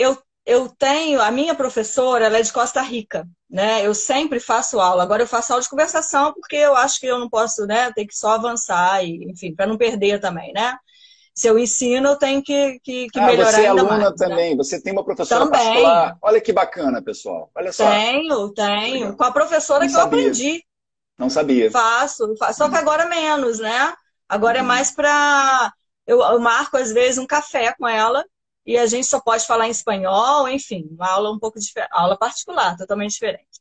eu tenho, a minha professora, ela é de Costa Rica, né? Eu sempre faço aula. Agora eu faço aula de conversação porque eu acho que eu não posso, né? Eu tenho que só avançar, e, enfim, para não perder também, né? Se eu ensino, eu tenho que melhorar
você é
ainda
aluna
mais.
também,
Né?
você tem uma professora
Também.
particular. Olha que bacana, pessoal. Olha só.
Tenho.
Legal.
Com a professora
Não
que eu
sabia.
aprendi.
Não sabia.
Faço. Só que agora menos, né? Agora é mais para... Eu marco, às vezes, um café com ela e a gente só pode falar em espanhol, enfim, uma aula um pouco diferente, aula particular, totalmente diferente.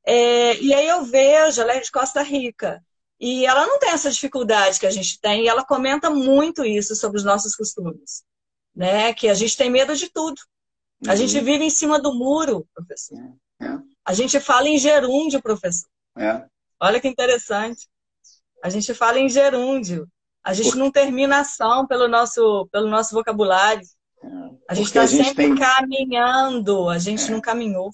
E aí eu vejo, ela é de Costa Rica, e ela não tem essa dificuldade que a gente tem, e ela comenta muito isso sobre os nossos costumes, né? Que a gente tem medo de tudo. A gente vive em cima do muro, professor. A gente fala em gerúndio, professor. Olha que interessante. A gente fala em gerúndio. A gente não termina a ação pelo nosso vocabulário. A gente está sempre caminhando. A gente não caminhou.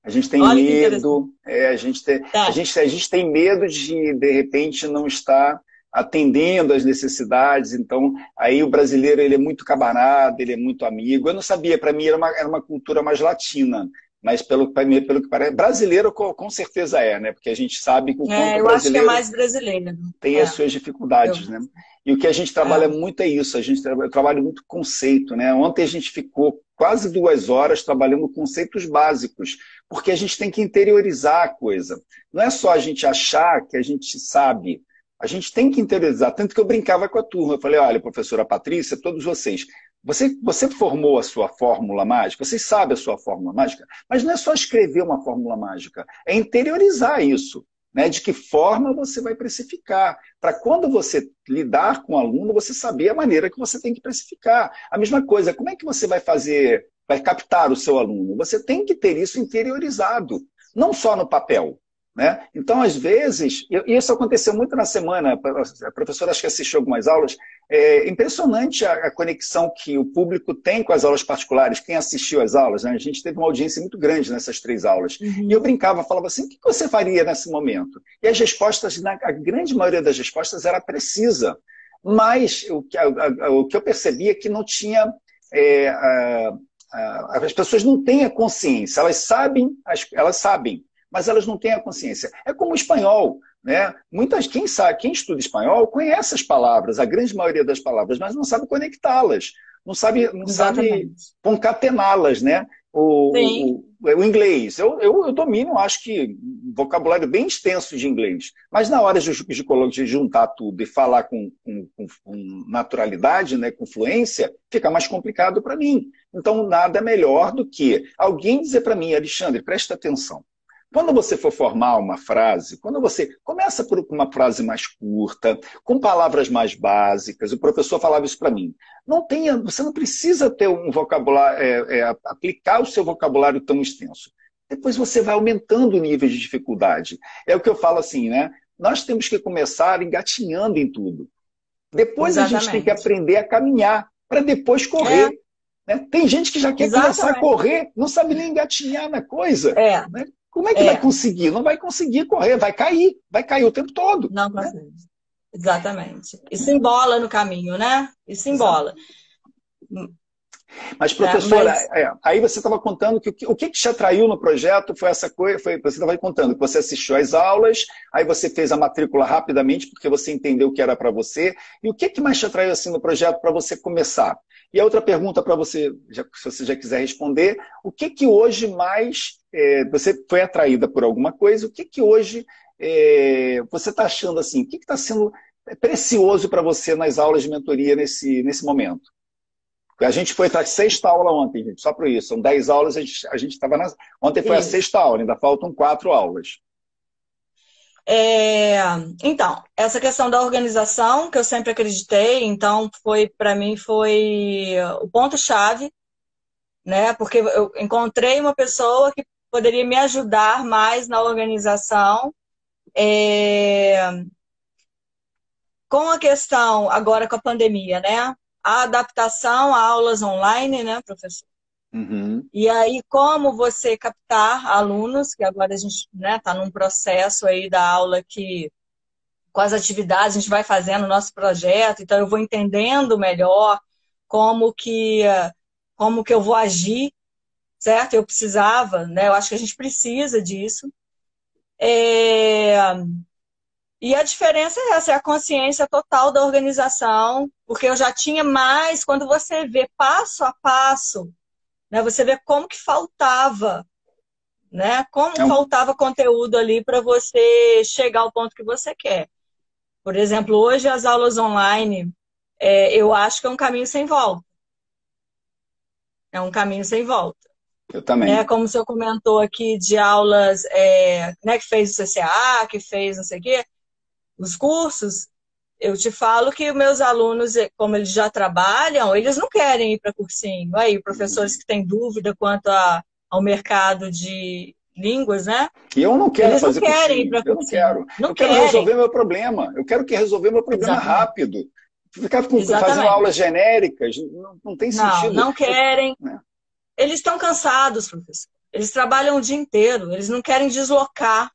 A gente tem medo. A gente tem medo de repente, não estar atendendo às necessidades. Então, aí o brasileiro ele é muito camarada, ele é muito amigo. Eu não sabia, para mim era uma cultura mais latina. Mas pelo que parece, brasileiro com certeza né? Porque a gente sabe que o quanto
eu acho que é mais brasileiro.
Tem as suas dificuldades, né? E o que a gente trabalha muito é isso, eu trabalho muito conceito, né? Ontem a gente ficou quase 2 horas trabalhando conceitos básicos, porque a gente tem que interiorizar a coisa. Não é só a gente achar que a gente sabe, a gente tem que interiorizar. Tanto que eu brincava com a turma, eu falei, olha, professora Patrícia, todos vocês, você formou a sua fórmula mágica, vocês sabem a sua fórmula mágica, mas não é só escrever uma fórmula mágica, é interiorizar isso, né? De que forma você vai precificar, para quando você lidar com o aluno, você saber a maneira que você tem que precificar. A mesma coisa, como é que você vai captar o seu aluno? Você tem que ter isso interiorizado, não só no papel. Né? Então, às vezes, e isso aconteceu muito na semana, a professora acho que assistiu algumas aulas, é impressionante a conexão que o público tem com as aulas particulares, quem assistiu às aulas, né? A gente teve uma audiência muito grande nessas 3 aulas, e eu brincava, falava assim, o que você faria nesse momento? E as respostas, a grande maioria das respostas era precisa, mas o que eu percebi é que não tinha... as pessoas não têm a consciência, elas sabem, mas elas não têm a consciência. É como o espanhol, né? Quem estuda espanhol conhece as palavras, a grande maioria das palavras, mas não sabe conectá-las, não sabe concatená-las, né? O inglês, eu domino, acho que, um vocabulário bem extenso de inglês, mas na hora de juntar tudo e falar com naturalidade, né, com fluência, fica mais complicado para mim. Então, nada melhor do que alguém dizer para mim, Alexandre, presta atenção. Quando você for formar uma frase, quando você começa por uma frase mais curta, com palavras mais básicas, o professor falava isso para mim. Você não precisa ter um vocabulário, aplicar o seu vocabulário tão extenso. depois você vai aumentando o nível de dificuldade. É o que eu falo assim, né? Nós temos que começar engatinhando em tudo. Depois a gente tem que
Exatamente.
aprender a caminhar, para depois
É,
correr. Né? Tem gente que já quer começar a
exatamente.
correr, não sabe nem engatinhar na coisa.
É,
Né? Como é que vai
é.
conseguir? Não vai conseguir correr, vai cair o tempo todo.
Não
Né?
consegue. Exatamente. Isso embola no caminho, né? Isso
Exato.
embola.
Mas,
Né?
professora,
Mas
aí você estava contando que o que te atraiu no projeto foi essa coisa, você estava contando que você assistiu às aulas, aí você fez a matrícula rapidamente porque você entendeu o que era para você. E o que mais te atraiu assim no projeto para você começar? E a outra pergunta para você, se você já quiser responder, o que hoje mais você foi atraída por alguma coisa? O que hoje você está achando assim? O que está sendo precioso para você nas aulas de mentoria nesse momento? A gente foi para a sexta aula ontem, gente, só por isso. São 10 aulas, a gente estava na... Ontem foi a
isso.
sexta aula, ainda faltam 4 aulas.
É, então, essa questão da organização, que eu sempre acreditei, então para mim foi o ponto-chave, né? Porque eu encontrei uma pessoa que poderia me ajudar mais na organização. Com a questão agora com a pandemia, né? A adaptação a aulas online, né, professor?
Uhum.
E aí, como você captar alunos, que agora a gente, né, está num processo aí da aula que, com as atividades, a gente vai fazendo o nosso projeto, então eu vou entendendo melhor como que, como que eu vou agir, certo? Eu precisava, né? Eu acho que a gente precisa disso. E a diferença é essa, é a consciência total da organização, porque eu já tinha mais, quando você vê passo a passo, né, você vê como que faltava, né, como
É um...
faltava conteúdo ali para você chegar ao ponto que você quer. Por exemplo, hoje as aulas online, eu acho que é um caminho sem volta. É um caminho sem volta.
Eu
Né,
também.
como o senhor comentou aqui de aulas, né, que fez o CCA, que fez não sei o quê, os cursos, eu te falo que meus alunos, como eles já trabalham, eles não querem ir para cursinho. Aí, professores
Uhum.
que têm dúvida quanto ao mercado de línguas, né?
E eu não quero
Eles não
fazer
querem ir
cursinho,
para
eu não
cursinho.
quero.
Não
Eu quero resolver
querem.
meu problema. Eu quero resolver meu problema
Exatamente.
rápido. Ficar fazendo aulas
Exatamente.
genéricas não tem
Não,
sentido.
não querem.
Né?
Eles estão cansados, professor. Eles trabalham o dia inteiro. Eles não querem deslocar,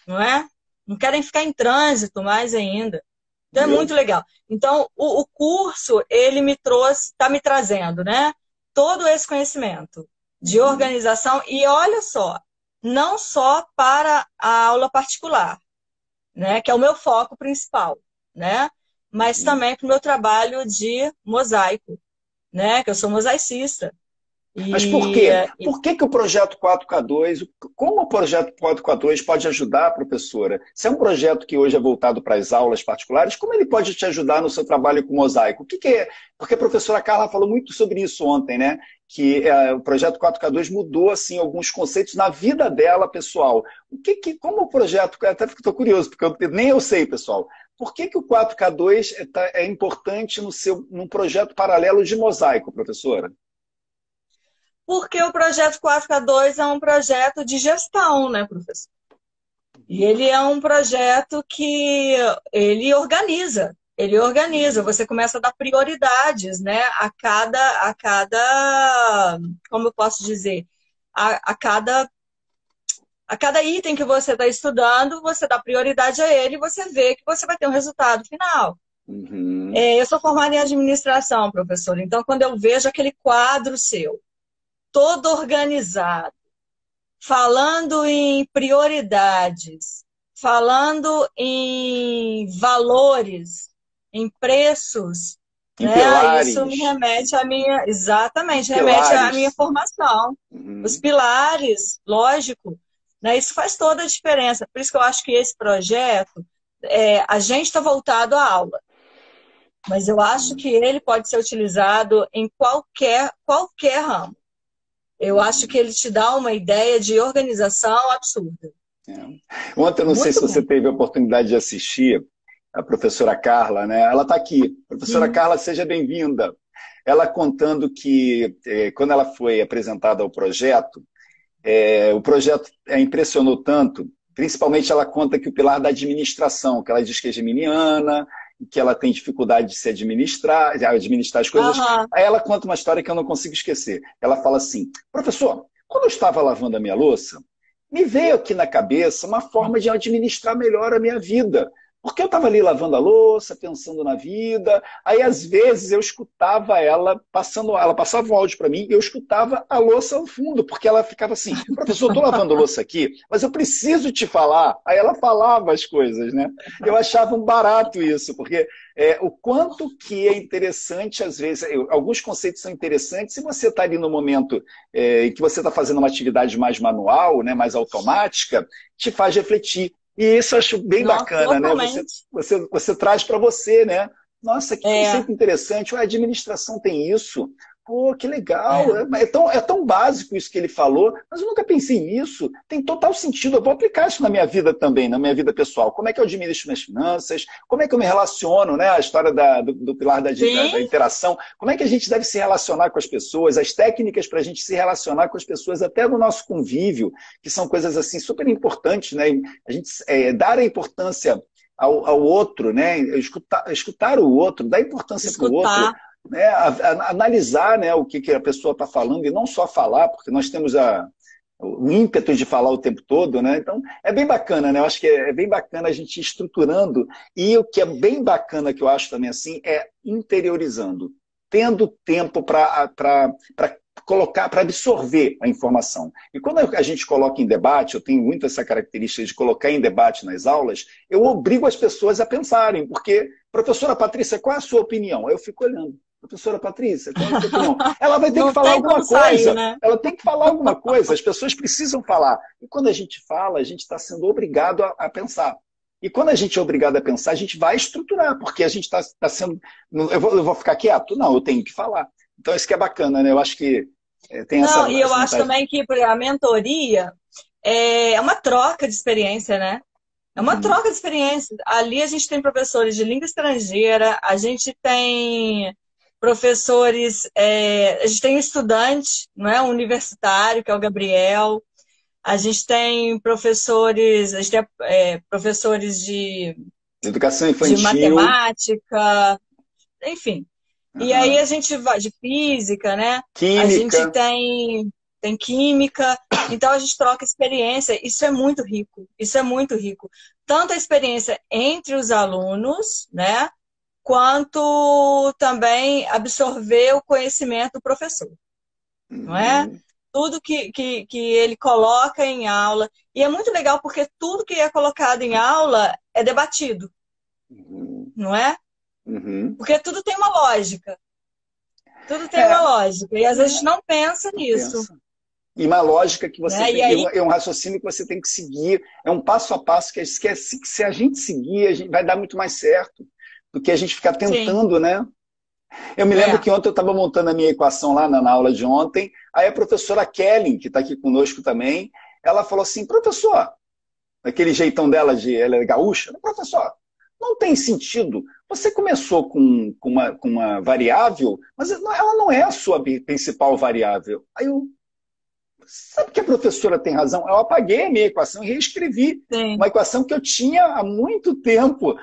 não é? Não querem ficar em trânsito mais ainda. Então é
Eu,
muito legal. Então, o curso, ele me trouxe, está me trazendo, né? Todo esse conhecimento de
uhum.
organização. E olha só, não só para a aula particular, né? Que é o meu foco principal, né? Mas
Uhum.
também para o meu trabalho de mosaico, né? Que eu sou mosaicista.
Mas por
E,
quê? Por que o projeto 4K2, como o projeto 4K2 pode ajudar a professora? Se é um projeto que hoje é voltado para as aulas particulares, como ele pode te ajudar no seu trabalho com mosaico? O que é? Porque a professora Carla falou muito sobre isso ontem, né? Que o projeto 4K2 mudou assim, alguns conceitos na vida dela, pessoal. Como o projeto, até estou curioso, porque nem eu sei, pessoal. Por que o 4K2 é importante num projeto paralelo de mosaico, professora?
porque o projeto 4K2 é um projeto de gestão, né, professor? E ele é um projeto que ele organiza, você começa a dar prioridades, né, como eu posso dizer, a cada item que você está estudando, você dá prioridade a ele e você vê que você vai ter um resultado final.
Uhum.
Eu sou formada em administração, professor, então quando eu vejo aquele quadro seu, todo organizado, falando em prioridades, falando em valores, em preços,
Em
né? Isso me
pilares.
remete à minha, exatamente, remete à minha
Pilares.
formação. Os
Uhum.
pilares, lógico, né? Isso faz toda a diferença. Por isso que eu acho que esse projeto, a gente está voltado à aula, mas eu acho que ele pode ser utilizado em qualquer ramo. Eu acho que ele te dá uma ideia de organização absurda.
É. Ontem, eu não sei se
Muito
você
bom.
teve a oportunidade de assistir a professora Carla, né? Ela está aqui. Professora
Sim.
Carla, seja bem-vinda. Ela contando que, quando ela foi apresentada ao projeto, O projeto impressionou tanto, principalmente ela conta que o pilar da administração, que ela diz que é geminiana, que ela tem dificuldade de se administrar as coisas.
Aham.
Aí ela conta uma história que eu não consigo esquecer. Ela fala assim, professor, quando eu estava lavando a minha louça, me veio aqui na cabeça uma forma de administrar melhor a minha vida. Porque eu estava ali lavando a louça, pensando na vida, aí às vezes eu escutava ela passava um áudio para mim e eu escutava a louça ao fundo, porque ela ficava assim, professor, eu estou lavando louça aqui, mas eu preciso te falar. Aí ela falava as coisas, né? Eu achava um barato isso, porque o quanto que é interessante, às vezes, alguns conceitos são interessantes se você está ali no momento em que você está fazendo uma atividade mais manual, né, mais automática, te faz refletir. E isso eu acho bem
Nossa,
bacana, né?
totalmente.
Você traz para você, né? Nossa, que
É,
conceito interessante. A administração tem isso. Pô, que legal.
é.
É tão básico isso que ele falou, mas eu nunca pensei nisso. Tem total sentido. Eu vou aplicar isso na minha vida também, na minha vida pessoal. Como é que eu administro minhas finanças? Como é que eu me relaciono, né? A história do pilar da
Sim,
interação. Como é que a gente deve se relacionar com as pessoas? As técnicas para a gente se relacionar com as pessoas, até no nosso convívio, que são coisas assim super importantes, né? A gente dar a importância ao outro, né? Escutar o outro, dar importância para o outro,
escutar.
né? Analisar, né, o que a pessoa está falando e não só falar, porque nós temos o ímpeto de falar o tempo todo, né? Então, é bem bacana, né? Eu acho que é bem bacana a gente ir estruturando, e o que é bem bacana que eu acho também assim é interiorizando, tendo tempo para colocar, para absorver a informação. E quando a gente coloca em debate, eu tenho muito essa característica de colocar em debate nas aulas, eu obrigo as pessoas a pensarem, porque, professora Patrícia, qual é a sua opinião? Aí eu fico olhando. Professora Patrícia, qual é a sua opinião? Ela vai ter que
Não
falar
tem como
alguma
sair,
coisa.
né?
Ela tem que falar alguma coisa. As pessoas precisam falar. E quando a gente fala, a gente está sendo obrigado a pensar. E quando a gente é obrigado a pensar, a gente vai estruturar, porque a gente está sendo. Eu vou ficar quieto? Não, eu tenho que falar. Então, isso que é bacana, né? Eu acho que tem
Não, e eu
essa
acho
vantagem.
também que a mentoria é uma troca de experiência, né? É uma
Uhum.
troca de experiência. Ali a gente tem professores de língua estrangeira, a gente tem professores, a gente tem um estudante, não é? Um universitário, que é o Gabriel. A gente tem professores, a gente tem professores
Educação
de
infantil,
matemática, enfim. E aí
uhum.
a gente vai de física, né? A gente
Química.
tem química, então a gente troca experiência. Isso é muito rico, isso é muito rico. Tanto a experiência entre os alunos, né? Quanto também absorver o conhecimento do professor, não é?
Uhum.
Tudo que ele coloca em aula. E é muito legal porque tudo que é colocado em aula é debatido,
Uhum.
não é?
Uhum.
Porque tudo tem uma lógica. Tudo tem uma
É,
lógica. E às vezes a gente não pensa
não
nisso,
pensa. E uma lógica que você
né? E
tem,
aí,
é um raciocínio que você tem que seguir, é um passo a passo que se a gente seguir, a gente vai dar muito mais certo do que a gente ficar
sim,
tentando, né? Eu me lembro
é.
que ontem eu estava montando a minha equação lá na aula de ontem, aí a professora Kelly, que está aqui conosco também, ela falou assim, professor, aquele jeitão dela ela é gaúcha, professor, não tem sentido. Você começou com uma variável, mas ela não é a sua principal variável. Aí eu, sabe que a professora tem razão? Eu apaguei a minha equação e reescrevi uma
Sim.
equação que eu tinha há muito tempo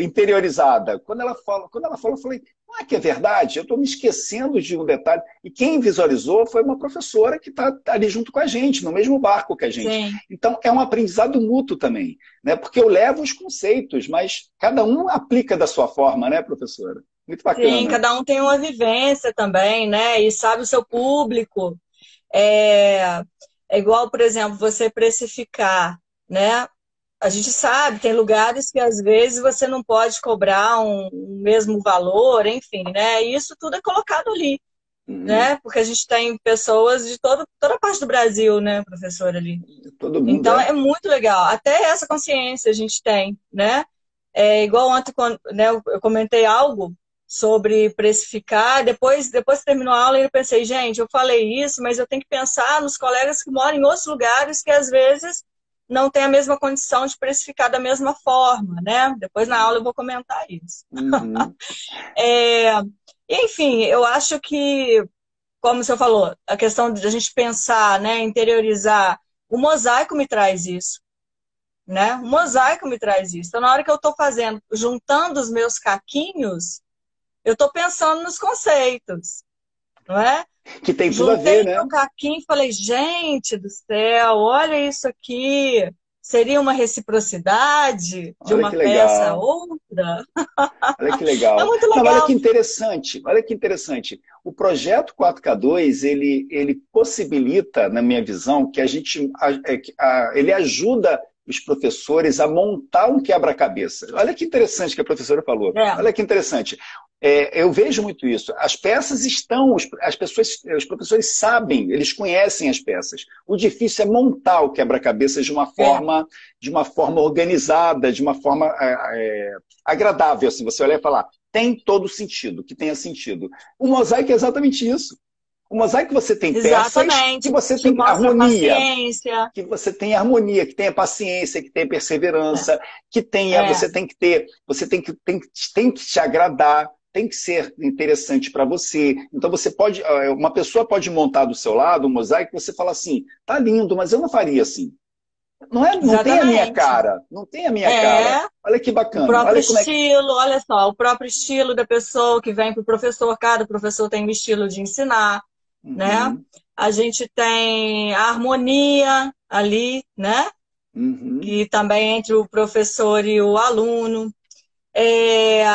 interiorizada. Quando ela falou, eu falei, não é que é verdade? Eu estou me esquecendo de um detalhe. E quem visualizou foi uma professora que está ali junto com a gente, no mesmo barco que a gente.
Sim,
Então, é um aprendizado mútuo também, né? Porque eu levo os conceitos, mas cada um aplica da sua forma, né, professora? Muito
sim,
bacana.
cada um tem uma vivência também, né? E sabe o seu público. É, é igual, por exemplo, você precificar, né? A gente sabe, tem lugares que às vezes você não pode cobrar um mesmo valor, enfim, né? E isso tudo é colocado ali,
Uhum.
né? Porque a gente tem pessoas de toda parte do Brasil, né, professor, ali.
Todo mundo
Então
é.
é muito legal. Até essa consciência a gente tem, né? É igual ontem, quando, né, eu comentei algo sobre precificar, depois que terminou a aula, eu pensei, gente, eu falei isso, mas eu tenho que pensar nos colegas que moram em outros lugares que às vezes não têm a mesma condição de precificar da mesma forma, né? Depois na aula eu vou comentar isso.
Uhum.
É, enfim, eu acho que como você falou, a questão de a gente pensar, né, interiorizar, o mosaico me traz isso, né? O mosaico me traz isso. Então, na hora que eu estou fazendo, juntando os meus caquinhos, eu estou pensando nos conceitos, não é?
Que tem tudo a ver,
Juntei
né?
meu caquinho e falei, gente do céu, olha isso aqui. Seria uma reciprocidade de
Olha
uma
que
peça a
legal.
outra?
Olha que
É
legal.
muito
Não, olha
legal.
que interessante. Olha que interessante. O projeto 4K2, ele possibilita, na minha visão, que a gente, ele ajuda os professores a montar um quebra-cabeça. Olha que interessante que a professora falou.
É,
Olha que interessante. Eu vejo muito isso. As peças estão, as pessoas, os professores sabem, eles conhecem as peças. O difícil é montar o quebra-cabeça
é,
de uma forma organizada, de uma forma agradável. Assim, você olha e falar, tem todo sentido, que tenha sentido. O mosaico é exatamente isso. O mosaico você tem peças que
exatamente.
você
Que
tem
mostra
harmonia,
paciência.
que tenha paciência, que tenha perseverança, que tenha,
É,
tem que te agradar, tem que ser interessante para você. Então você pode, uma pessoa pode montar do seu lado um mosaico e você fala assim, tá lindo, mas eu não faria assim. Não tem a minha
exatamente.
cara, não tem a minha cara.
É,
Olha que
o
bacana,
próprio
olha como é que.
estilo, olha só, o próprio estilo da pessoa que vem para o professor, cada professor tem um estilo de ensinar, né?
Uhum,
A gente tem a harmonia ali, né?
uhum.
Que também entre o professor e o aluno.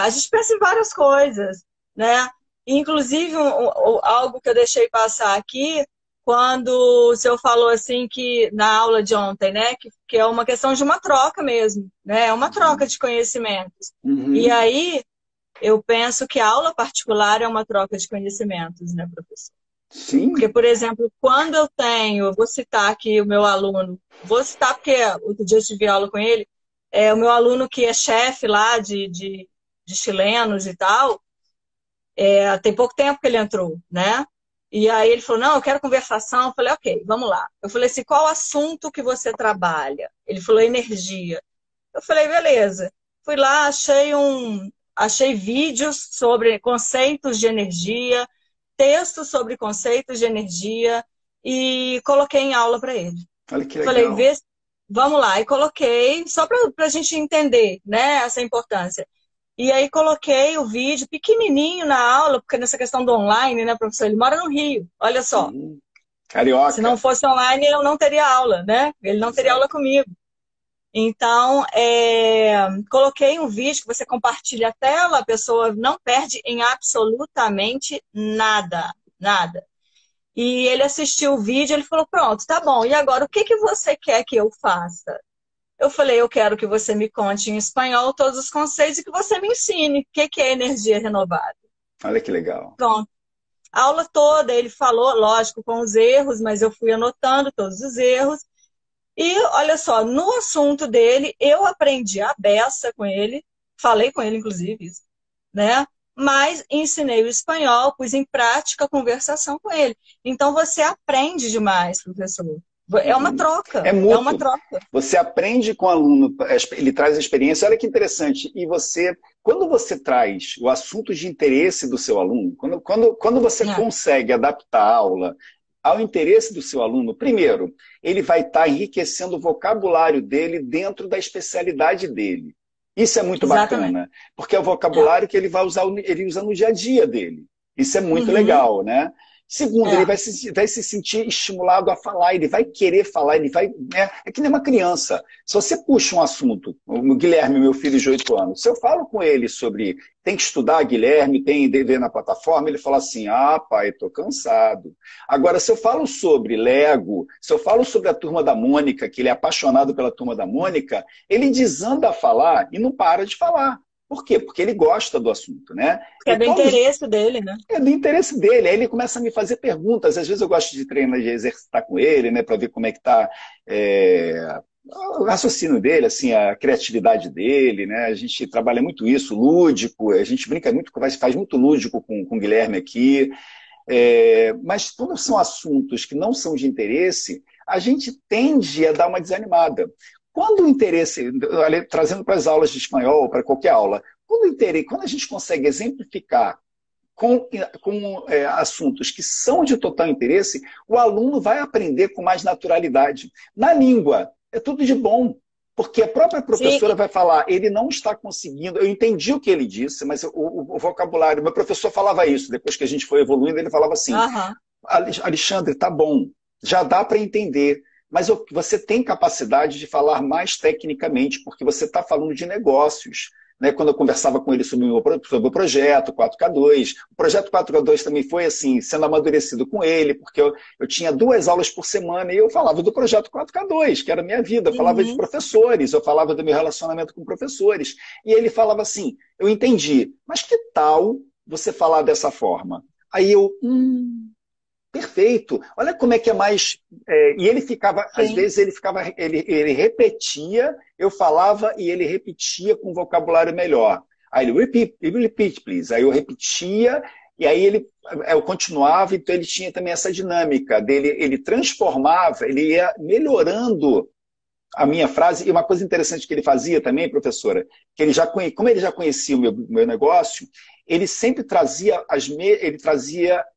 A gente pensa em várias coisas, né? Inclusive, algo que eu deixei passar aqui, quando o senhor falou assim que na aula de ontem, né? Que é uma questão de uma troca mesmo, né? É uma troca de conhecimentos. E
Uhum.
aí, eu penso que a aula particular é uma troca de conhecimentos, né, professor? Porque,
Sim.
por exemplo, quando eu tenho, eu vou citar aqui o meu aluno, vou citar porque outro dia eu tive aula com ele, o meu aluno que é chefe lá de chilenos e tal, tem pouco tempo que ele entrou, né? E aí ele falou, não, eu quero conversação. Eu falei, ok, vamos lá. Eu falei assim, qual assunto que você trabalha? Ele falou, energia. Eu falei, beleza. Fui lá, achei vídeos sobre conceitos de energia, textos sobre conceitos de energia e coloquei em aula para ele.
Olha que
Falei,
legal.
vamos lá. E coloquei, só para a gente entender, né, essa importância. E aí coloquei o vídeo pequenininho na aula, porque nessa questão do online, né, professor? Ele mora no Rio, olha só.
Uhum.
Se não
Carioca.
fosse online, eu não teria aula, né? Ele não teria aula
Exato.
comigo. Então, coloquei um vídeo que você compartilha a tela, a pessoa não perde em absolutamente nada, nada. E ele assistiu o vídeo, ele falou, pronto, tá bom, e agora o que que você quer que eu faça? Eu falei, eu quero que você me conte em espanhol todos os conceitos e que você me ensine o que que é energia renovada.
Olha que legal.
Pronto. A aula toda ele falou, lógico, com os erros, mas eu fui anotando todos os erros. E olha só, no assunto dele, eu aprendi a beça com ele, falei com ele, inclusive, isso, né? Mas ensinei o espanhol, pus em prática a conversação com ele. Então você aprende demais, professor. É uma
Uhum. É
troca, é uma
mútuo.
troca.
Você aprende com o aluno, ele traz a experiência, olha que interessante. E você, quando você traz o assunto de interesse do seu aluno, quando você
É,
consegue adaptar a aula ao interesse do seu aluno, primeiro, ele vai estar enriquecendo o vocabulário dele dentro da especialidade dele. Isso é muito
exatamente.
bacana, porque é o
É.
vocabulário que ele vai usar, ele usa no dia a dia dele. Isso é muito
Uhum,
legal, né? Segundo, ele
é.
vai se sentir estimulado a falar, ele vai querer falar, ele vai. É que nem uma criança. Se você puxa um assunto, o Guilherme, meu filho de 8 anos, se eu falo com ele sobre tem que estudar, Guilherme, tem dever na plataforma, ele fala assim: ah, pai, estou cansado. Agora, se eu falo sobre Lego, se eu falo sobre a turma da Mônica, que ele é apaixonado pela turma da Mônica, ele desanda a falar e não para de falar. Por quê? Porque ele gosta do assunto, né?
Porque
E
é do
todos,
interesse dele, né?
é do interesse dele. Aí ele começa a me fazer perguntas. Às vezes eu gosto de treinar, de exercitar com ele, né, para ver como é que está o raciocínio dele, assim, a criatividade dele, né? A gente trabalha muito isso, lúdico. A gente brinca muito, faz muito lúdico com o Guilherme aqui. Mas quando são assuntos que não são de interesse, a gente tende a dar uma desanimada. Quando o interesse, trazendo para as aulas de espanhol, para qualquer aula, quando a gente consegue exemplificar com assuntos que são de total interesse, o aluno vai aprender com mais naturalidade. Na língua, é tudo de bom. Porque a própria professora vai falar, ele não está conseguindo, eu entendi o que ele disse, mas o vocabulário, meu professor falava isso, depois que a gente foi evoluindo, ele falava assim, Alexandre, tá bom, já dá para entender, mas você tem capacidade de falar mais tecnicamente, porque você está falando de negócios. Né, quando eu conversava com ele sobre o projeto 4K2, o projeto 4K2 também foi assim, sendo amadurecido com ele, porque eu tinha 2 aulas por semana e eu falava do projeto 4K2, que era a minha vida, eu falava de professores, eu falava do meu relacionamento com professores, e ele falava assim, eu entendi, mas que tal você falar dessa forma? Aí eu, perfeito, olha como é que é mais... e ele ficava, às vezes ele repetia, eu falava e ele repetia com um vocabulário melhor. Aí ele, repeat, please. Aí eu repetia, e aí eu continuava, então ele tinha também essa dinâmica dele, ele transformava, ele ia melhorando a minha frase, e uma coisa interessante que ele fazia também, professora, que como ele já conhecia o meu negócio, ele sempre trazia,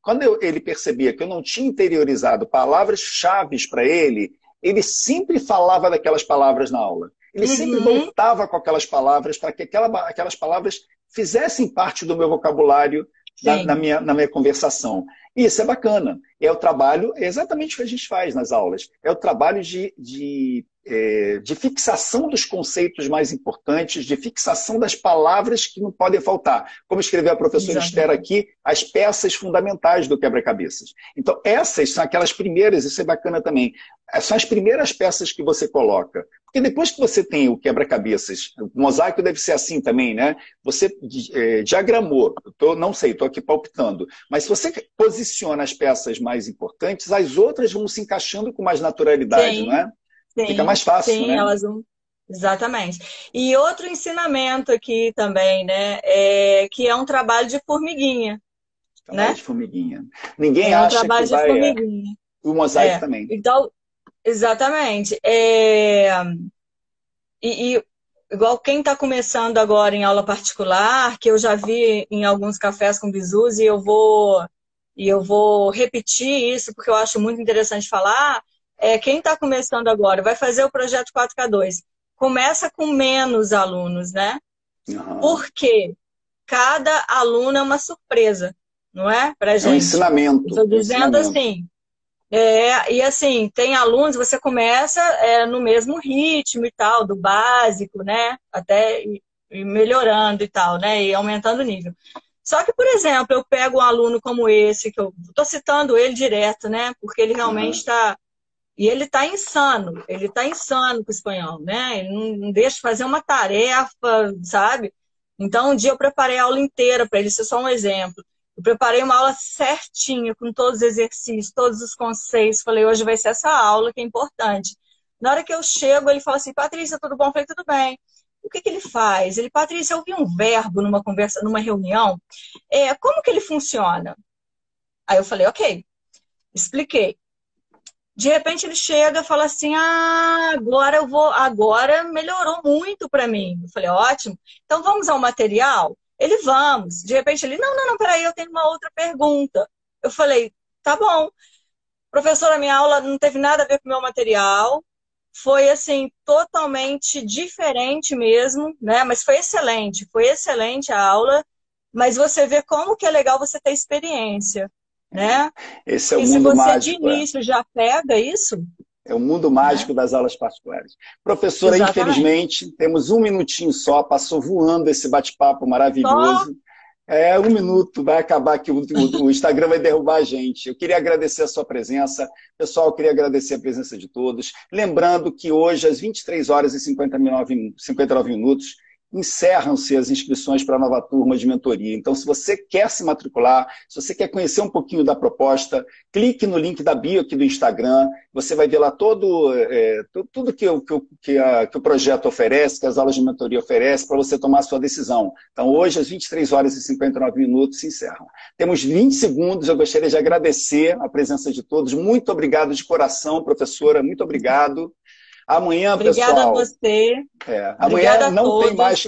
quando ele percebia que eu não tinha interiorizado palavras-chave para ele sempre falava daquelas palavras na aula. Ele sempre voltava com aquelas palavras para que aquelas palavras fizessem parte do meu vocabulário na minha conversação. E isso é bacana. É o trabalho, é exatamente o que a gente faz nas aulas. É o trabalho de fixação dos conceitos mais importantes, de fixação das palavras que não podem faltar. Como escreveu a professora Esther aqui, as peças fundamentais do quebra-cabeças. Então, essas são aquelas primeiras, isso é bacana também, são as primeiras peças que você coloca. Porque depois que você tem o quebra-cabeças, o mosaico deve ser assim também, né? Você diagramou, não sei, estou aqui palpitando, mas se você posiciona as peças mais importantes, as outras vão se encaixando com mais naturalidade, não é?
Sim,
fica mais fácil, né?
Elas vão... Exatamente. E outro ensinamento aqui também, né? Que é um trabalho de formiguinha.
Trabalho de formiguinha. Ninguém acha que vai...
de formiguinha.
O mosaico também.
Então, exatamente. Igual quem está começando agora em aula particular, que eu já vi em alguns cafés com bisus, e eu vou repetir isso, porque eu acho muito interessante falar... quem está começando agora vai fazer o projeto 4K2. Começa com menos alunos, né? Porque cada aluno é uma surpresa, não é? Pra gente.
É um ensinamento.
Estou dizendo assim. E assim, tem alunos, você começa no mesmo ritmo e tal, do básico, né? Até ir melhorando e tal, né? E aumentando o nível. Só que, por exemplo, eu pego um aluno como esse, que eu estou citando ele direto, né? Porque ele realmente está... E ele está insano com o espanhol, né? Ele não deixa de fazer uma tarefa, sabe? Então, um dia eu preparei a aula inteira para ele, isso é só um exemplo. Eu preparei uma aula certinha, com todos os exercícios, todos os conceitos. Falei, hoje vai ser essa aula que é importante. Na hora que eu chego, ele fala assim, Patrícia, tudo bom? Eu falei, tudo bem. O que ele faz? Ele, Patrícia, eu vi um verbo numa conversa, numa reunião. Como que ele funciona? Aí eu falei, ok. Expliquei. De repente ele chega e fala assim, agora melhorou muito para mim. Eu falei, ótimo, então vamos ao material? Ele, vamos. De repente ele, não, peraí, eu tenho uma outra pergunta. Eu falei, tá bom. Professora, minha aula não teve nada a ver com o meu material, foi assim, totalmente diferente mesmo, né? Mas foi excelente a aula, mas você vê como que é legal você ter experiência. Né?
Esse é o mundo mágico.
Se você de início já pega isso...
É o mundo mágico das aulas particulares. Professora, infelizmente, temos 1 minutinho só, passou voando esse bate-papo maravilhoso. 1 minuto, vai acabar que o Instagram vai derrubar a gente. Eu queria agradecer a sua presença. Pessoal, eu queria agradecer a presença de todos. Lembrando que hoje, às 23 horas e 59 minutos, encerram-se as inscrições para a nova turma de mentoria. Então, se você quer se matricular, se você quer conhecer um pouquinho da proposta, clique no link da bio aqui do Instagram, você vai ver lá tudo que o projeto oferece, que as aulas de mentoria oferecem, para você tomar a sua decisão. Então, hoje, às 23 horas e 59 minutos, se encerram. Temos 20 segundos, eu gostaria de agradecer a presença de todos. Muito obrigado de coração, professora, muito obrigado. Amanhã,
obrigada
pessoal...
a você.
Amanhã não tem mais...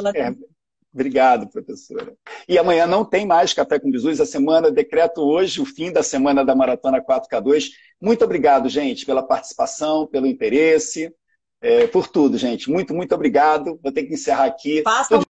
Obrigado, professora. E amanhã não tem mais Café com Bizus. A semana, decreto hoje o fim da semana da Maratona 4K2. Muito obrigado, gente, pela participação, pelo interesse, por tudo, gente. Muito, muito obrigado. Vou ter que encerrar aqui.
Façam